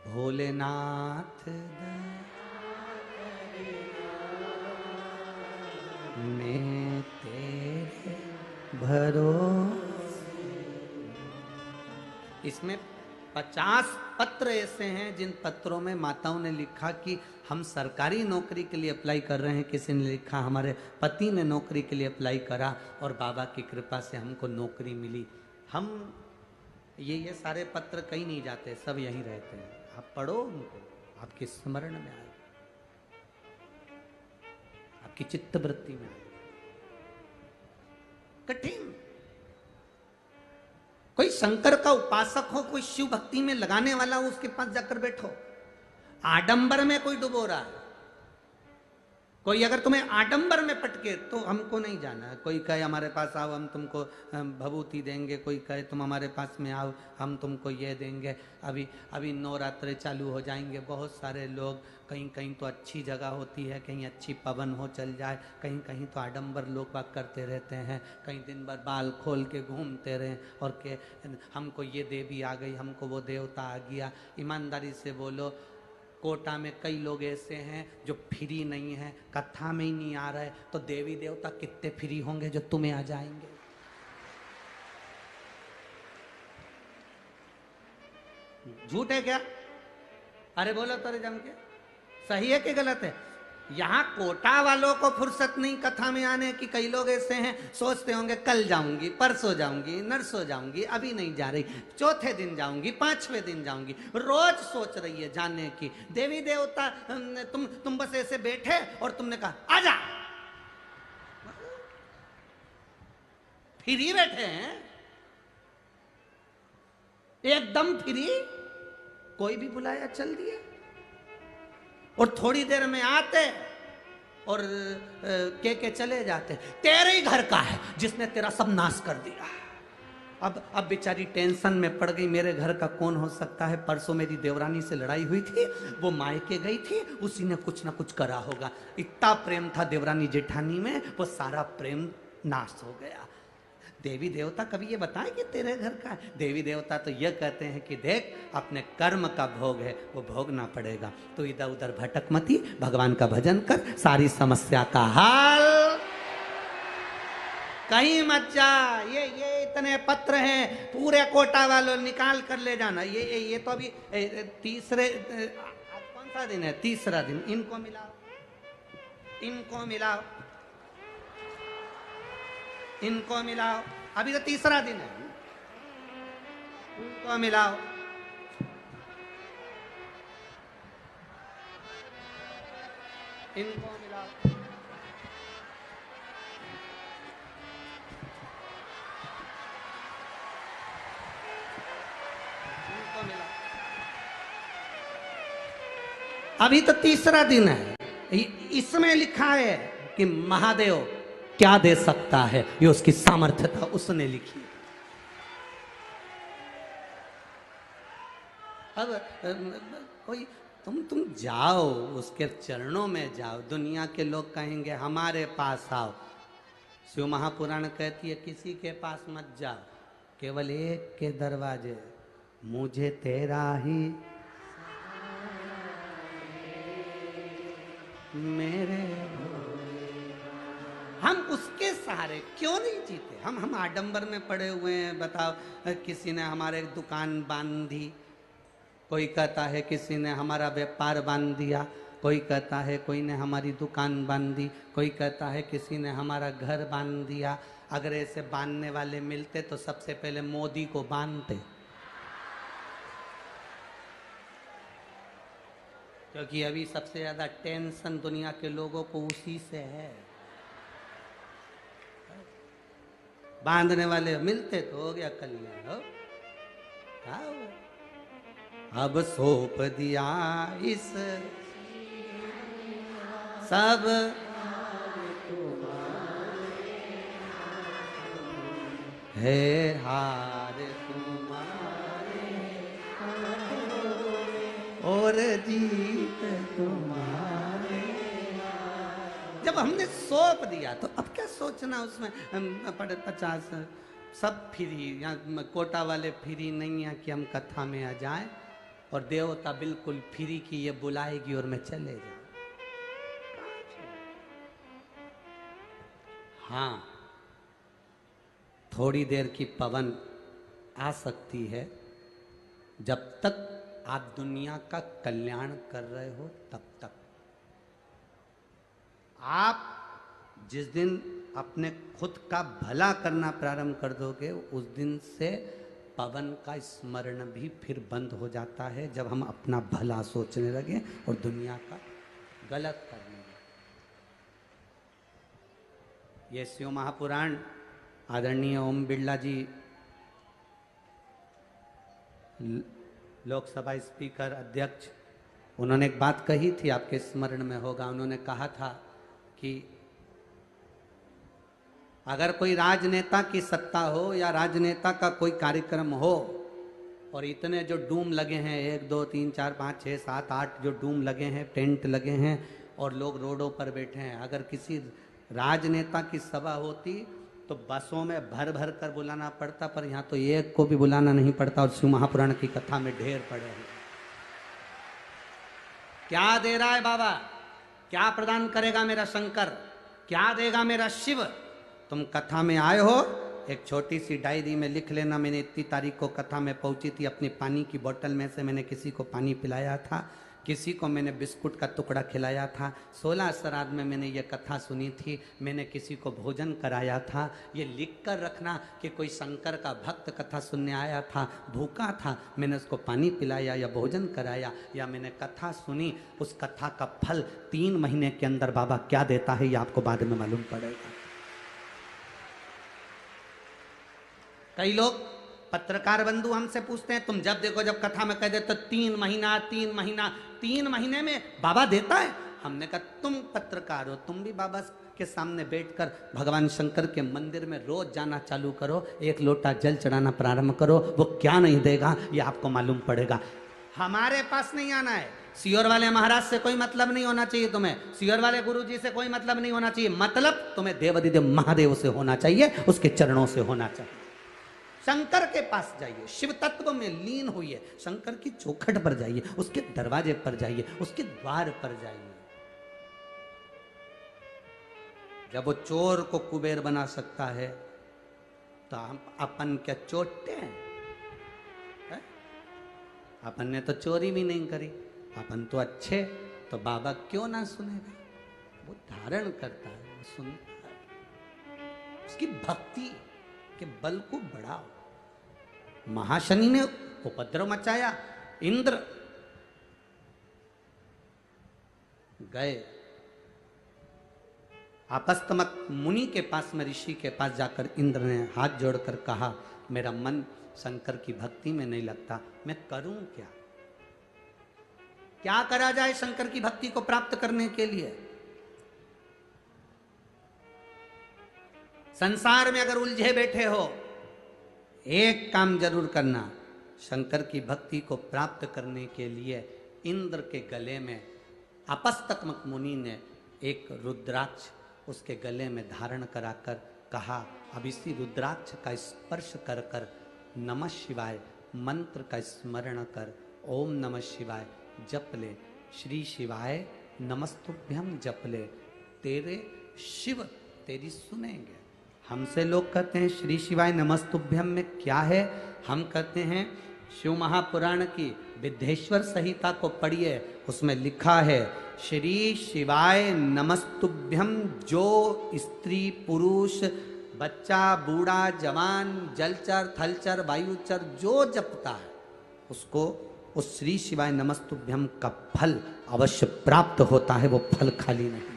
भोलेनाथ मैं तेरे भरोसे। इसमें 50 पत्र ऐसे हैं जिन पत्रों में माताओं ने लिखा कि हम सरकारी नौकरी के लिए अप्लाई कर रहे हैं। किसी ने लिखा हमारे पति ने नौकरी के लिए अप्लाई करा और बाबा की कृपा से हमको नौकरी मिली। हम ये सारे पत्र कहीं नहीं जाते, सब यहीं रहते हैं। आप पढ़ो उनको, आपके स्मरण में आए, आपकी चित्तवृत्ति में आए। कठिन। कोई शंकर का उपासक हो, कोई शिव भक्ति में लगाने वाला हो, उसके पास जाकर बैठो। आडंबर में कोई डुबो रहा है, कोई अगर तुम्हें आडंबर में पटके तो हमको नहीं जाना है। कोई कहे हमारे पास आओ हम तुमको भभूति देंगे, कोई कहे तुम हमारे पास में आओ हम तुमको ये देंगे। अभी नवरात्रे चालू हो जाएंगे, बहुत सारे लोग, कहीं कहीं तो अच्छी जगह होती है, कहीं अच्छी पवन हो चल जाए, कहीं कहीं तो आडंबर लोग बात करते रहते हैं, कहीं दिन भर बाल खोल के घूमते रहें और के हमको ये देवी आ गई, हमको वो देवता आ गया। ईमानदारी से बोलो, कोटा में कई लोग ऐसे हैं जो फ्री नहीं है, कथा में ही नहीं आ रहा है, तो देवी देवता कितने फ्री होंगे जो तुम्हें आ जाएंगे? झूठ है क्या? अरे बोलो तो जम के, सही है कि गलत है? यहाँ कोटा वालों को फुर्सत नहीं कथा में आने की। कई लोग ऐसे हैं सोचते होंगे कल जाऊंगी, परसों जाऊंगी, नरसों जाऊंगी, अभी नहीं जा रही, चौथे दिन जाऊंगी, 5वें दिन जाऊंगी। रोज सोच रही है जाने की। देवी देवता तुम बस ऐसे बैठे और तुमने कहा आजा, फ्री बैठे हैं, एकदम फ्री, कोई भी बुलाया चल दिए और थोड़ी देर में आते और के चले जाते। तेरे ही घर का है जिसने तेरा सब नाश कर दिया। अब बेचारी टेंशन में पड़ गई, मेरे घर का कौन हो सकता है, परसों मेरी देवरानी से लड़ाई हुई थी, वो मायके गई थी, उसी ने कुछ ना कुछ करा होगा। इतना प्रेम था देवरानी जेठानी में, वो सारा प्रेम नाश हो गया। देवी देवता कभी ये बताए कि तेरे घर का है? देवी देवता तो ये कहते हैं कि देख अपने कर्म का भोग है, वो भोगना पड़ेगा, तो इधर उधर भटक मती, भगवान का भजन कर, सारी समस्या का हल। कहीं मत जा, ये इतने पत्र हैं, पूरे कोटा वालों निकाल कर ले जाना। ये तो अभी तीसरे, आज कौन सा दिन है? तीसरा दिन। इनको मिलाओ, इनको मिलाओ, इनको मिलाओ, अभी तो तीसरा दिन है। इनको मिलाओ, इनको मिलाओ, इनको मिलाओ। अभी तो तीसरा दिन है। इसमें लिखा है कि महादेव क्या दे सकता है, ये उसकी सामर्थ्यता उसने लिखी। अब कोई तुम जाओ उसके चरणों में जाओ, दुनिया के लोग कहेंगे हमारे पास आओ। शिव महापुराण कहती है किसी के पास मत जाओ, केवल एक के दरवाजे, मुझे तेरा ही मेरे, हम उसके सहारे क्यों नहीं जीते? हम आडंबर में पड़े हुए हैं। बताओ, किसी ने हमारे दुकान बांध दी, कोई कहता है किसी ने हमारा व्यापार बांध दिया, कोई कहता है कोई ने हमारी दुकान बांध दी, कोई कहता है किसी ने हमारा घर बांध दिया। अगर ऐसे बांधने वाले मिलते तो सबसे पहले मोदी को बांधते, क्योंकि अभी सबसे ज्यादा टेंशन दुनिया के लोगों को उसी से है। बांधने वाले मिलते तो हो गया कल्याण। हो अब सौंप दिया इस सब है हार तुम्हारे और जीत तुम्हारे। जब हमने सौंप दिया तो अब क्या सोचना उसमें 50 सब फ्री, या कोटा वाले फ्री नहीं है कि हम कथा में आ जाएं, और देवता बिल्कुल फ्री की ये बुलाएगी और मैं चले जाऊं। हाँ, थोड़ी देर की पवन आ सकती है, जब तक आप दुनिया का कल्याण कर रहे हो तब तक। आप जिस दिन अपने खुद का भला करना प्रारंभ कर दोगे, उस दिन से पवन का स्मरण भी फिर बंद हो जाता है, जब हम अपना भला सोचने लगे और दुनिया का गलत करने लगे। ये शिव महापुराण आदरणीय ओम बिरला जी, लोकसभा स्पीकर अध्यक्ष, उन्होंने एक बात कही थी, आपके स्मरण में होगा। उन्होंने कहा था कि अगर कोई राजनेता की सत्ता हो या राजनेता का कोई कार्यक्रम हो और इतने जो डूम लगे हैं, 1 2 3 4 5 6 7 8 जो डूम लगे हैं, टेंट लगे हैं और लोग रोडों पर बैठे हैं, अगर किसी राजनेता की सभा होती तो बसों में भर भर कर बुलाना पड़ता, पर यहाँ तो एक को भी बुलाना नहीं पड़ता और शिव महापुराण की कथा में ढेर पड़े हैं। क्या दे रहा है बाबा, क्या प्रदान करेगा मेरा शंकर, क्या देगा मेरा शिव? तुम कथा में आए हो, एक छोटी सी डायरी में लिख लेना, मैंने इतनी तारीख को कथा में पहुंची थी, अपनी पानी की बोतल में से मैंने किसी को पानी पिलाया था, किसी को मैंने बिस्कुट का टुकड़ा खिलाया था, 16 श्राद्ध में मैंने ये कथा सुनी थी, मैंने किसी को भोजन कराया था। ये लिख कर रखना कि कोई शंकर का भक्त कथा सुनने आया था, भूखा था, मैंने उसको पानी पिलाया या भोजन कराया, या मैंने कथा सुनी, उस कथा का फल 3 महीने के अंदर बाबा क्या देता है ये आपको बाद में मालूम पड़ेगा। कई लोग पत्रकार बंधु हमसे पूछते हैं, तुम जब देखो जब कथा में कह देते 3 महीना 3 महीना, 3 महीने में बाबा देता है? हमने कहा तुम पत्रकार हो, तुम भी बाबा के सामने बैठकर भगवान शंकर के मंदिर में रोज जाना चालू करो, एक लोटा जल चढ़ाना प्रारंभ करो, वो क्या नहीं देगा ये आपको मालूम पड़ेगा। हमारे पास नहीं आना है। सियोर वाले महाराज से कोई मतलब नहीं होना चाहिए तुम्हें, सियोर वाले गुरुजी से कोई मतलब नहीं होना चाहिए, मतलब तुम्हें देवाधिदेव महादेव से होना चाहिए, उसके चरणों से होना चाहिए। शंकर के पास जाइए, शिव तत्व में लीन होइए, शंकर की चौखट पर जाइए, उसके दरवाजे पर जाइए, उसके द्वार पर जाइए। जब वो चोर को कुबेर बना सकता है तो हम अपन क्या चोटते हैं? अपन ने तो चोरी भी नहीं करी, अपन तो अच्छे, तो बाबा क्यों ना सुनेगा? वो धारण करता है, वो सुनता है। उसकी भक्ति के बल को बढ़ाओ। महाशनि ने उपद्रव मचाया, इंद्र गए आपस्तमक मुनि के पास में, ऋषि के पास जाकर इंद्र ने हाथ जोड़कर कहा, मेरा मन शंकर की भक्ति में नहीं लगता, मैं करूं क्या? क्या करा जाए शंकर की भक्ति को प्राप्त करने के लिए? संसार में अगर उलझे बैठे हो, एक काम जरूर करना, शंकर की भक्ति को प्राप्त करने के लिए इंद्र के गले में आपस्तमक मुनि ने एक रुद्राक्ष उसके गले में धारण कराकर कहा, अब इसी रुद्राक्ष का स्पर्श कर कर नमः शिवाय मंत्र का स्मरण कर, ओम नमः शिवाय जप ले, श्री शिवाय नमस्तुभ्यम जप ले, तेरे शिव तेरी सुनेंगे। हमसे लोग कहते हैं श्री शिवाय नमस्तुभ्यम में क्या है? हम कहते हैं शिव महापुराण की विद्धेश्वर संहिता को पढ़िए, उसमें लिखा है श्री शिवाय नमस्तुभ्यम, जो स्त्री पुरुष बच्चा बूढ़ा जवान जलचर थलचर वायुचर जो जपता है उसको उस श्री शिवाय नमस्तुभ्यम का फल अवश्य प्राप्त होता है, वो फल खाली नहीं जाता।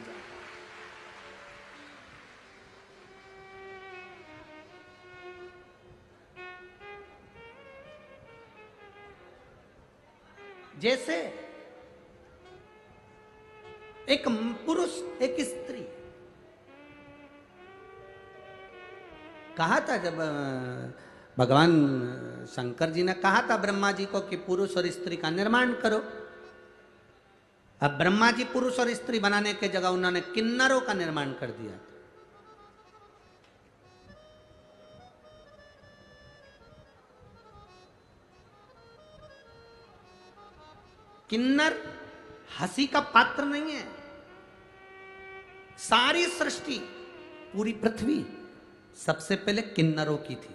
जैसे एक पुरुष एक स्त्री, कहा था जब भगवान शंकर जी ने कहा था ब्रह्मा जी को कि पुरुष और स्त्री का निर्माण करो। अब ब्रह्मा जी पुरुष और स्त्री बनाने के जगह उन्होंने किन्नरों का निर्माण कर दिया। किन्नर हंसी का पात्र नहीं है। सारी सृष्टि पूरी पृथ्वी सबसे पहले किन्नरों की थी,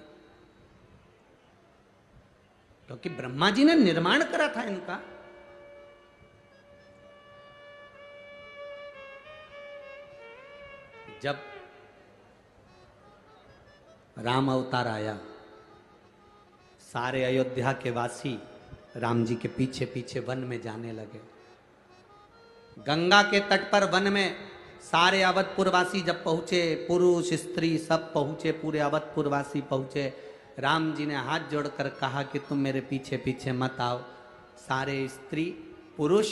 क्योंकि ब्रह्मा जी ने निर्माण करा था इनका। जब राम अवतार आया, सारे अयोध्या के वासी राम जी के पीछे पीछे वन में जाने लगे। गंगा के तट पर वन में सारे अवधपुरवासी जब पहुंचे, पुरुष स्त्री सब पहुंचे, पूरे अवधपुरवासी पहुंचे। राम जी ने हाथ जोड़कर कहा कि तुम मेरे पीछे पीछे मत आओ। सारे स्त्री पुरुष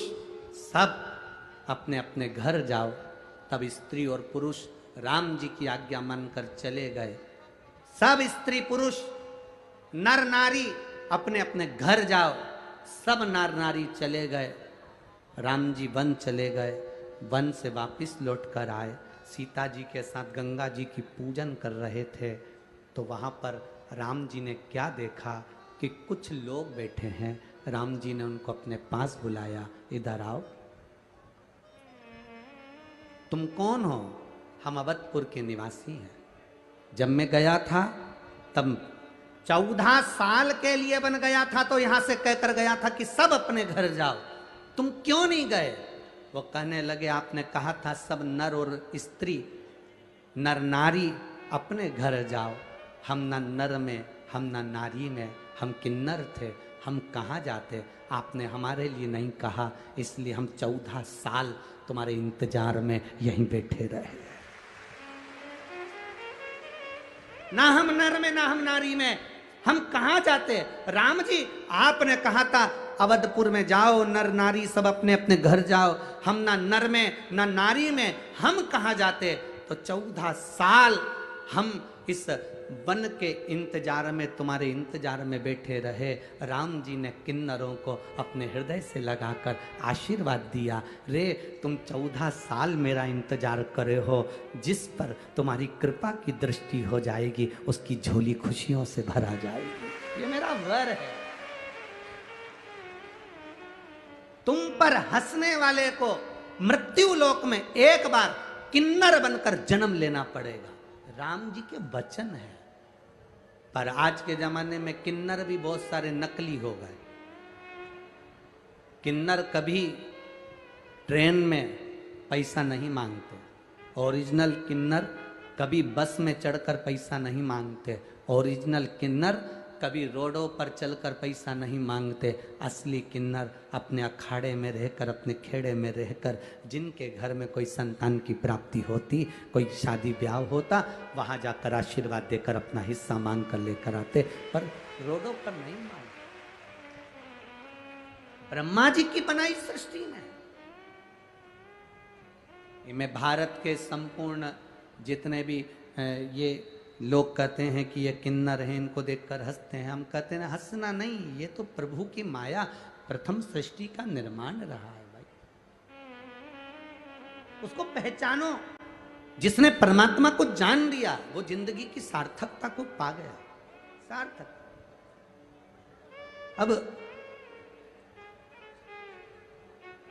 सब अपने अपने घर जाओ। तब स्त्री और पुरुष राम जी की आज्ञा मानकर चले गए। सब स्त्री पुरुष नर नारी अपने अपने घर जाओ। सब नर नारी चले गए। राम जी वन चले गए। वन से वापस लौट कर आए। सीता जी के साथ गंगा जी की पूजन कर रहे थे, तो वहाँ पर राम जी ने क्या देखा कि कुछ लोग बैठे हैं। राम जी ने उनको अपने पास बुलाया, इधर आओ। तुम कौन हो? हम अवधपुर के निवासी हैं। जब मैं गया था तब 14 साल के लिए बन गया था, तो यहां से कहकर गया था कि सब अपने घर जाओ। तुम क्यों नहीं गए? वो कहने लगे, आपने कहा था सब नर और स्त्री, नर नारी अपने घर जाओ। हम न नर में, हम न नारी में, हम किन्नर थे, हम कहाँ जाते? आपने हमारे लिए नहीं कहा, इसलिए हम 14 साल तुम्हारे इंतजार में यहीं बैठे रहे। ना हम नर में ना हम नारी में, हम कहाँ जाते? राम जी आपने कहा था अवधपुर में जाओ, नर नारी सब अपने अपने घर जाओ, हम ना नर में ना नारी में, हम कहाँ जाते। तो 14 साल हम इस वन के इंतजार में, तुम्हारे इंतजार में बैठे रहे। राम जी ने किन्नरों को अपने हृदय से लगाकर आशीर्वाद दिया, रे तुम 14 साल मेरा इंतजार करे हो, जिस पर तुम्हारी कृपा की दृष्टि हो जाएगी उसकी झोली खुशियों से भरा जाएगी। ये मेरा वर है। तुम पर हंसने वाले को मृत्यु लोक में एक बार किन्नर बनकर जन्म लेना पड़ेगा। राम जी के वचन है। पर आज के जमाने में किन्नर भी बहुत सारे नकली हो गए। किन्नर कभी ट्रेन में पैसा नहीं मांगते, ओरिजिनल किन्नर कभी बस में चढ़कर पैसा नहीं मांगते, ओरिजिनल किन्नर कभी रोडों पर चलकर पैसा नहीं मांगते। असली किन्नर अपने अखाड़े में रहकर, अपने खेड़े में रहकर, जिनके घर में कोई संतान की प्राप्ति होती, कोई शादी ब्याह होता, वहां जाकर आशीर्वाद देकर अपना हिस्सा मांग कर लेकर आते, पर रोडों पर नहीं मांगते। ब्रह्मा जी की बनाई सृष्टि में, मैं भारत के संपूर्ण जितने भी ये लोग कहते हैं कि ये किन्नर हैं, इनको देखकर हंसते हैं, हम कहते हैं हंसना नहीं, ये तो प्रभु की माया, प्रथम सृष्टि का निर्माण रहा है भाई। उसको पहचानो। जिसने परमात्मा को जान लिया वो जिंदगी की सार्थकता को पा गया। सार्थक। अब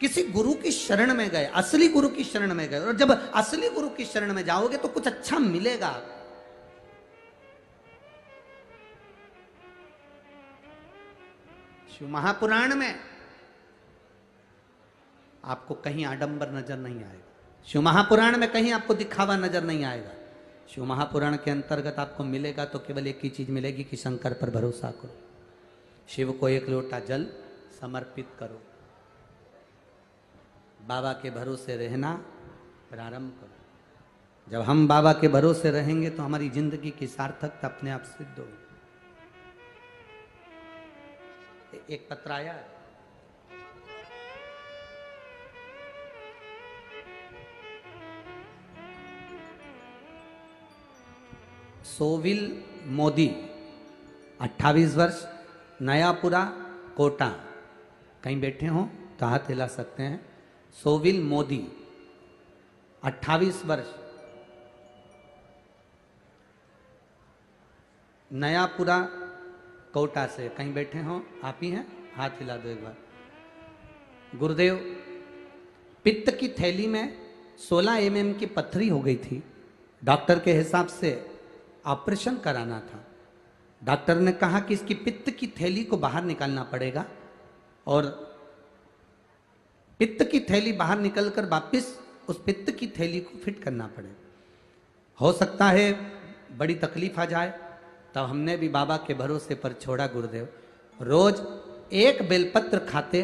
किसी गुरु की शरण में गए, असली गुरु की शरण में गए, और जब असली गुरु की शरण में जाओगे तो कुछ अच्छा मिलेगा। शिव महापुराण में आपको कहीं आडंबर नजर नहीं आएगा। शिव महापुराण में कहीं आपको दिखावा नजर नहीं आएगा। शिव महापुराण के अंतर्गत आपको मिलेगा तो केवल एक ही चीज मिलेगी कि शंकर पर भरोसा करो, शिव को एक लोटा जल समर्पित करो, बाबा के भरोसे रहना प्रारंभ करो। जब हम बाबा के भरोसे रहेंगे तो हमारी जिंदगी की सार्थकता अपने आप सिद्ध होगी। एक पत्र आया है, सोविल मोदी 28 वर्ष, नयापुरा कोटा। कहीं बैठे हो तो हाथ हिला सकते हैं। सोविल मोदी 28 वर्ष, नयापुरा कोटा से। कहीं बैठे हो, आप ही हैं, हाथ हिला दो एक बार। गुरुदेव, पित्त की थैली में 16 mm की पत्थरी हो गई थी। डॉक्टर के हिसाब से ऑपरेशन कराना था। डॉक्टर ने कहा कि इसकी पित्त की थैली को बाहर निकालना पड़ेगा और पित्त की थैली बाहर निकलकर वापस उस पित्त की थैली को फिट करना पड़ेगा। हो सकता है बड़ी तकलीफ आ जाए। तब हमने भी बाबा के भरोसे पर छोड़ा गुरुदेव। रोज एक बेलपत्र खाते,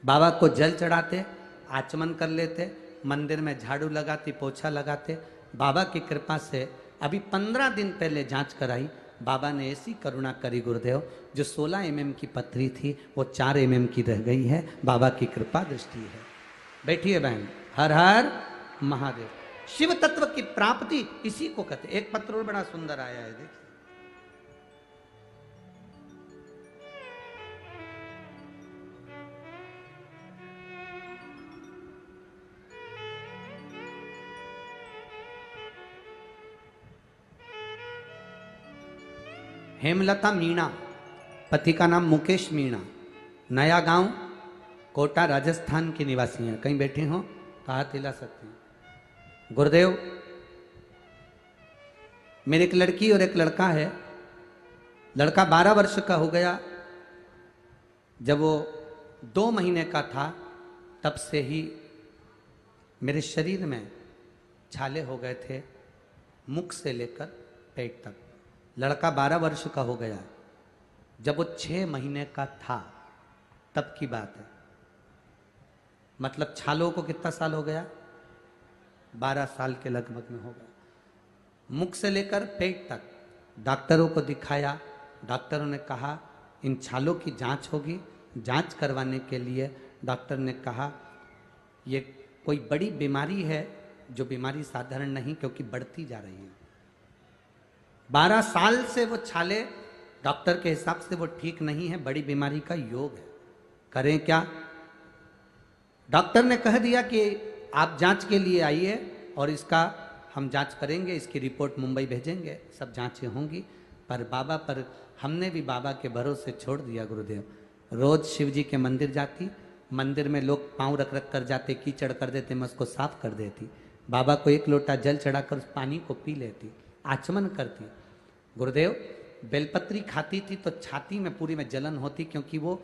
बाबा को जल चढ़ाते, आचमन कर लेते, मंदिर में झाड़ू लगाते, पोछा लगाते। बाबा की कृपा से अभी 15 दिन पहले जांच कराई, बाबा ने ऐसी करुणा करी गुरुदेव, जो 16 mm की पत्थरी थी वो 4 mm की रह गई है। बाबा की कृपा दृष्टि है। बैठिए बहन। हर हर महादेव। शिव तत्व की प्राप्ति इसी को कहते। एक पत्र और बड़ा सुंदर आया है, देखिए। हेमलता मीणा, पति का नाम मुकेश मीणा, नया गांव कोटा राजस्थान के निवासी हैं। कहीं बैठे हो तो हाथ हिला सकते हैं। गुरुदेव, मेरी एक लड़की और एक लड़का है। लड़का 12 वर्ष का हो गया। जब वो 2 महीने का था तब से ही मेरे शरीर में छाले हो गए थे, मुख से लेकर पेट तक। लड़का 12 वर्ष का हो गया। जब वो 6 महीने का था तब की बात है। मतलब छालों को कितना साल हो गया? 12 साल के लगभग में हो गया। मुख से लेकर पेट तक डॉक्टरों को दिखाया। डॉक्टरों ने कहा इन छालों की जांच होगी, जांच करवाने के लिए डॉक्टर ने कहा ये कोई बड़ी बीमारी है, जो बीमारी साधारण नहीं क्योंकि बढ़ती जा रही है। 12 साल से वो छाले डॉक्टर के हिसाब से वो ठीक नहीं है, बड़ी बीमारी का योग है, करें क्या? डॉक्टर ने कह दिया कि आप जांच के लिए आइए और इसका हम जांच करेंगे, इसकी रिपोर्ट मुंबई भेजेंगे, सब जांचें होंगी। पर बाबा पर हमने भी बाबा के भरोसे छोड़ दिया गुरुदेव। रोज शिव जी के मंदिर जाती, मंदिर में लोग पांव रख रख कर जाते, कीचड़ कर देते, मैं उसको साफ कर देती। बाबा को 1 लोटा जल चढ़ाकर उस पानी को पी लेती, आचमन करती। गुरुदेव बेलपत्री खाती थी तो छाती में पूरी में जलन होती, क्योंकि वो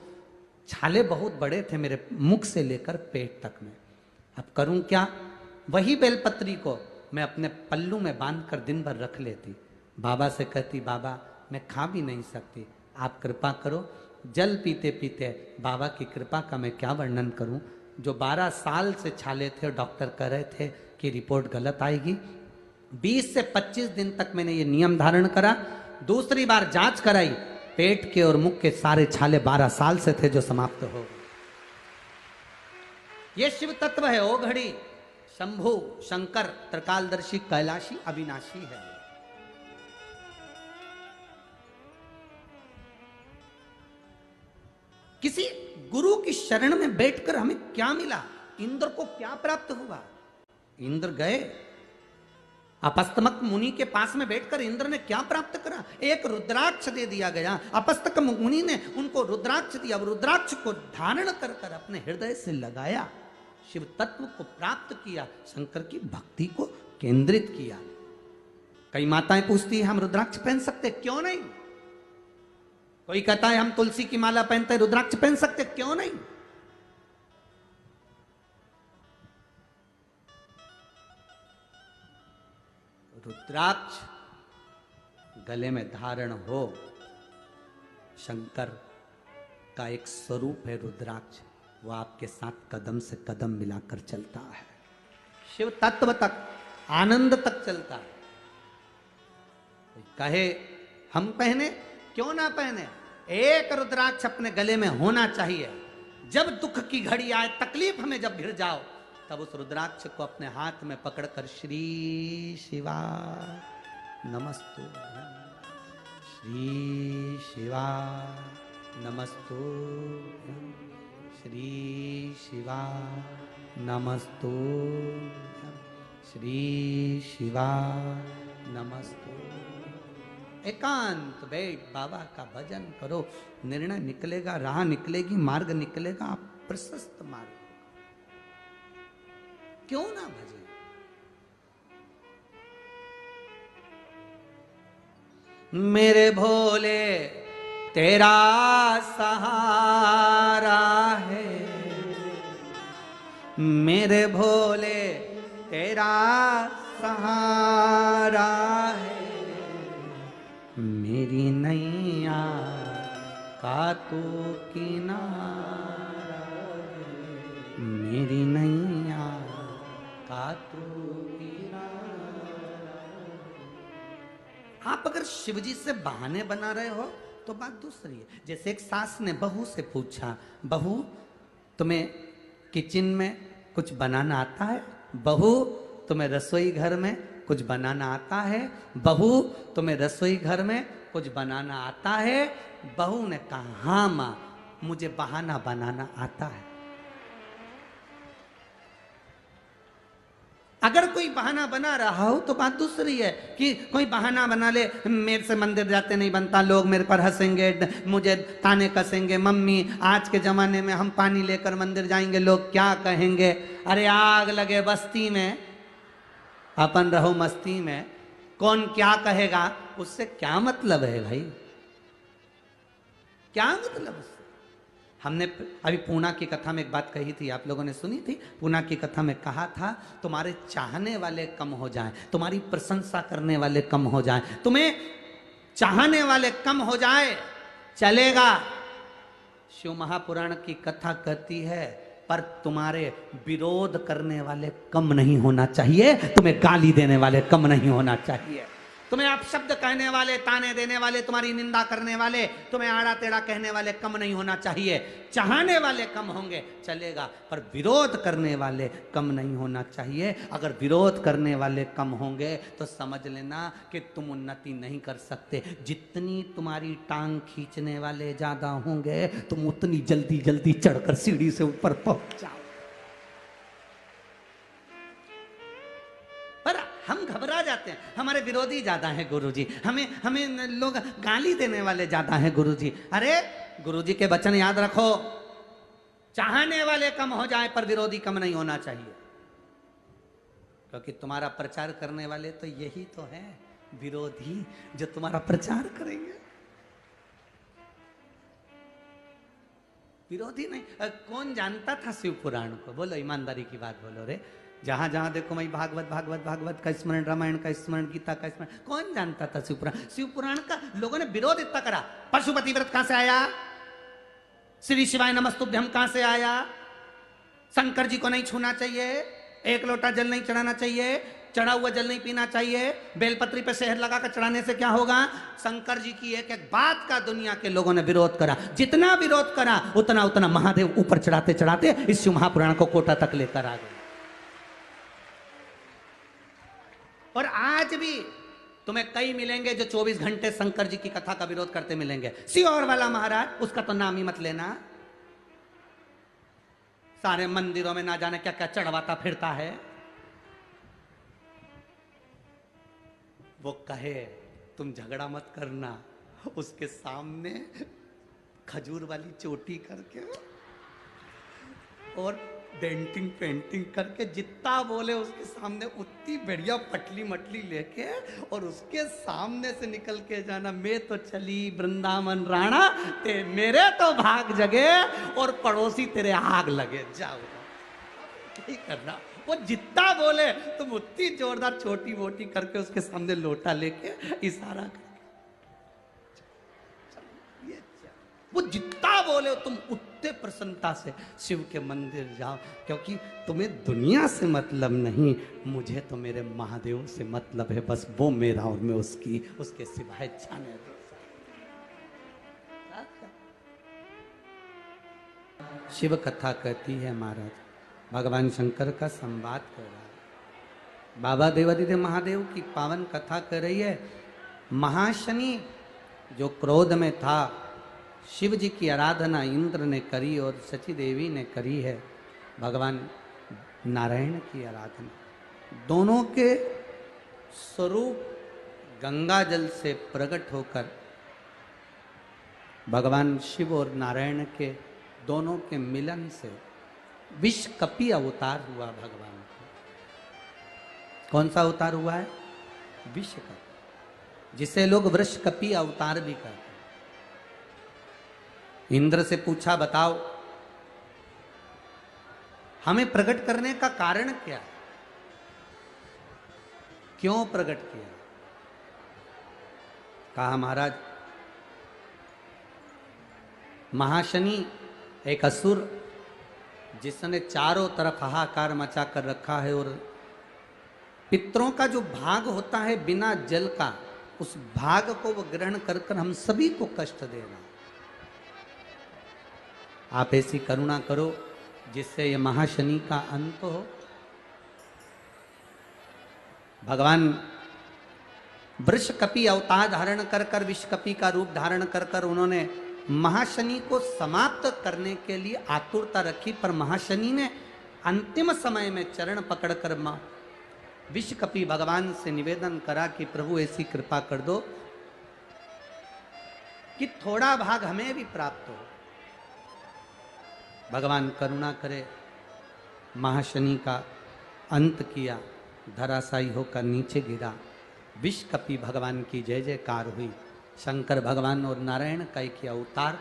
छाले बहुत बड़े थे मेरे मुख से लेकर पेट तक में। अब करूं क्या? वही बेलपत्री को मैं अपने पल्लू में बांध कर दिन भर रख लेती। बाबा से कहती बाबा मैं खा भी नहीं सकती, आप कृपा करो। जल पीते पीते बाबा की कृपा का मैं क्या वर्णन करूं। जो 12 साल से छाले थे, डॉक्टर कह रहे थे कि रिपोर्ट गलत आएगी। 20 से 25 दिन तक मैंने ये नियम धारण करा। दूसरी बार जांच कराई, पेट के और मुख के सारे छाले 12 साल से थे जो समाप्त हो गए। ये शिव तत्व है। ओ घड़ी शंभु शंकर त्रिकालदर्शी कैलाशी अविनाशी है। किसी गुरु की शरण में बैठकर हमें क्या मिला? इंद्र को क्या प्राप्त हुआ? इंद्र गए, अपस्तमक मुनि के पास में बैठकर इंद्र ने क्या प्राप्त करा? एक रुद्राक्ष दे दिया गया। अपस्तक मुनि ने उनको रुद्राक्ष दिया। रुद्राक्ष को धारण कर कर अपने हृदय से लगाया, शिव तत्व को प्राप्त किया, शंकर की भक्ति को केंद्रित किया। कई माताएं पूछती है हम रुद्राक्ष पहन सकते, क्यों नहीं? कोई कहता है हम तुलसी की माला पहनते, रुद्राक्ष पहन सकते, क्यों नहीं? रुद्राक्ष गले में धारण हो, शंकर का एक स्वरूप है रुद्राक्ष, वो आपके साथ कदम से कदम मिलाकर चलता है, शिव तत्व तक, आनंद तक चलता है। कहे हम पहने, क्यों ना पहने? एक रुद्राक्ष अपने गले में होना चाहिए। जब दुख की घड़ी आए, तकलीफ में जब घिर जाओ, तब उस रुद्राक्ष को अपने हाथ में पकड़कर श्री शिवा नमस्तु, श्री शिवा नमस्तु, श्री शिवा नमस्तु, श्री शिवा नमस्तु। एकांत बैठ बाबा का भजन करो, निर्णय निकलेगा, राह निकलेगी, मार्ग निकलेगा, आप प्रशस्त मार्ग। क्यों ना भजे? मेरे भोले तेरा सहारा है, मेरे भोले तेरा सहारा है, मेरी नैया का तू किनारा है, मेरी नैया का तू किनारा। आप अगर शिवजी से बहाने बना रहे हो तो बात दूसरी है। जैसे एक सास ने बहू से पूछा, बहू तुम्हें किचन में कुछ बनाना आता है? बहू तुम्हें रसोई घर में कुछ बनाना आता है? बहू तुम्हें रसोई घर में कुछ बनाना आता है? बहू ने कहा हाँ माँ, मुझे बहाना बनाना आता है। अगर कोई बहाना बना रहा हो तो बात दूसरी है कि कोई बहाना बना ले, मेरे से मंदिर जाते नहीं बनता, लोग मेरे पर हंसेंगे, मुझे ताने कसेंगे, मम्मी आज के जमाने में हम पानी लेकर मंदिर जाएंगे, लोग क्या कहेंगे? अरे आग लगे बस्ती में, अपन रहो मस्ती में, कौन क्या कहेगा, उससे क्या मतलब है भाई? क्या मतलब उससे? हमने अभी पूना की कथा में एक बात कही थी, आप लोगों ने सुनी थी। पूना की कथा में कहा था तुम्हारे चाहने वाले कम हो जाएं, तुम्हारी प्रशंसा करने वाले कम हो जाएं, तुम्हें चाहने वाले कम हो जाए चलेगा। शिव महापुराण की कथा कहती है पर तुम्हारे विरोध करने वाले कम नहीं होना चाहिए, तुम्हें गाली देने वाले कम नहीं होना चाहिए। तुम्हें अपशब्द कहने वाले, ताने देने वाले, तुम्हारी निंदा करने वाले, तुम्हें आड़ा टेढ़ा कहने वाले कम नहीं होना चाहिए। चाहने वाले कम होंगे चलेगा, पर विरोध करने वाले कम नहीं होना चाहिए। अगर विरोध करने वाले कम होंगे तो समझ लेना कि तुम उन्नति नहीं कर सकते। जितनी तुम्हारी टांग खींचने वाले ज्यादा होंगे, तुम उतनी जल्दी जल्दी चढ़कर सीढ़ी से ऊपर पहुंच जाओ। पर हम घबरा जाते हैं, हमारे विरोधी ज्यादा हैं गुरुजी, हमें लोग गाली देने वाले ज्यादा हैं गुरुजी। अरे गुरुजी के वचन याद रखो, चाहने वाले कम हो जाए पर विरोधी कम नहीं होना चाहिए। क्योंकि तुम्हारा प्रचार करने वाले तो यही तो है, विरोधी, जो तुम्हारा प्रचार करेंगे। विरोधी नहीं। कौन जानता था शिव पुराण को? बोलो, ईमानदारी की बात बोलो रे। जहां जहां देखो मैं भागवत भागवत भागवत का स्मरण, रामायण का स्मरण, गीता का स्मरण, कौन जानता था शिव पुराण? शिव पुराण का लोगों ने विरोध इतना करा। पशुपति व्रत कहां से आया? श्री शिवाय नमस्तुभ्यम कहां से आया? शंकर जी को नहीं छूना चाहिए, एक लोटा जल नहीं चढ़ाना चाहिए, चढ़ा हुआ जल नहीं पीना चाहिए, बेलपत्री पे शहद लगाकर चढ़ाने से क्या होगा? शंकर जी की एक एक बात का दुनिया के लोगों ने विरोध करा। जितना विरोध करा उतना उतना महादेव ऊपर चढ़ाते चढ़ाते इस शिव महापुराण को कोटा तक लेकर आ गए। और आज भी तुम्हें कई मिलेंगे जो 24 घंटे शंकर जी की कथा का विरोध करते मिलेंगे। सियोर वाला महाराज, उसका तो नाम ही मत लेना, सारे मंदिरों में ना जाने क्या क्या चढ़वाता फिरता है। वो कहे तुम झगड़ा मत करना, उसके सामने खजूर वाली चोटी करके और डेंटिंग पेंटिंग करके जितना बोले उसके सामने उतनी बढ़िया पटली मटली लेके और उसके सामने से निकल के जाना, मैं तो चली वृंदावन राणा, ते मेरे तो भाग जगे और पड़ोसी तेरे आग लगे। जाओ नहीं करना। वो जितना बोले तुम उतनी जोरदार छोटी मोटी करके उसके सामने लोटा लेके इशारा कर, वो जितना बोले तुम उतने प्रसन्नता से शिव के मंदिर जाओ। क्योंकि तुम्हें दुनिया से मतलब नहीं, मुझे तो मेरे महादेव से मतलब है। बस वो मेरा और मैं उसकी, उसके सिवाय जाने दो। शिव कथा कहती है महाराज, भगवान शंकर का संवाद कर रहा है, बाबा देवादिदेव महादेव की पावन कथा कर रही है। महाशनि जो क्रोध में था, शिव जी की आराधना इंद्र ने करी और सची देवी ने करी है, भगवान नारायण की आराधना। दोनों के स्वरूप गंगा जल से प्रकट होकर भगवान शिव और नारायण के दोनों के मिलन से विषकपी अवतार हुआ भगवान का। कौन सा अवतार हुआ है? विषकपी, जिसे लोग वृषकपी अवतार भी कहते हैं। इंद्र से पूछा, बताओ हमें प्रकट करने का कारण क्या है? क्यों प्रकट किया? कहा महाराज, महाशनि एक असुर जिसने चारों तरफ हाहाकार मचा कर रखा है और पितरों का जो भाग होता है बिना जल का, उस भाग को वो ग्रहण कर कर हम सभी को कष्ट दे रहा। आप ऐसी करुणा करो जिससे ये महाशनि का अंत हो। भगवान वृषकपी अवतार धारण कर कर, विषकपी का रूप धारण कर कर उन्होंने महाशनि को समाप्त करने के लिए आतुरता रखी। पर महाशनि ने अंतिम समय में चरण पकड़कर विषकपी भगवान से निवेदन करा कि प्रभु ऐसी कृपा कर दो कि थोड़ा भाग हमें भी प्राप्त हो। भगवान करुणा करे, महाशनि का अंत किया, धराशायी होकर नीचे गिरा। विषकपी भगवान की जय जयकार हुई। शंकर भगवान और नारायण का एक अवतार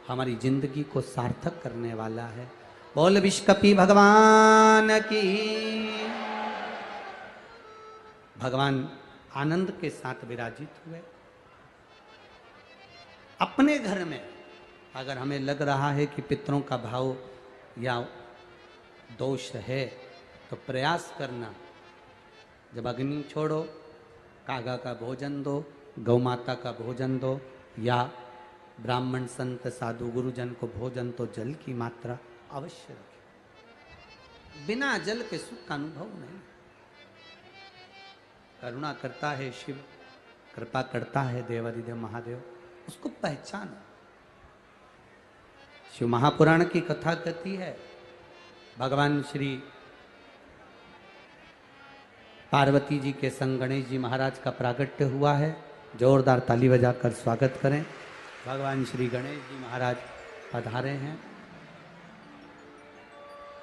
हमारी जिंदगी को सार्थक करने वाला है। बोल विषकपी भगवान की। भगवान आनंद के साथ विराजित हुए। अपने घर में अगर हमें लग रहा है कि पितरों का भाव या दोष है तो प्रयास करना, जब अग्नि छोड़ो, कागा का भोजन दो, गौ माता का भोजन दो, या ब्राह्मण संत साधु गुरुजन को भोजन तो जल की मात्रा अवश्य रखें। बिना जल के सुख का अनुभव नहीं। करुणा करता है शिव, कृपा करता है देवादिदेव महादेव, उसको पहचानो। शिव महापुराण की कथा कहती है, भगवान श्री पार्वती जी के संग गणेश जी महाराज का प्रागट्य हुआ है। जोरदार ताली बजाकर स्वागत करें। भगवान श्री गणेश जी महाराज पधारे हैं।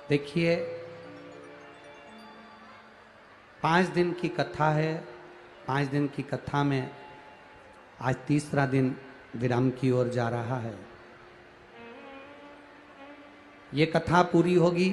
देखिए 5 दिन की कथा है। 5 दिन की कथा में आज तीसरा दिन विराम की ओर जा रहा है। ये कथा पूरी होगी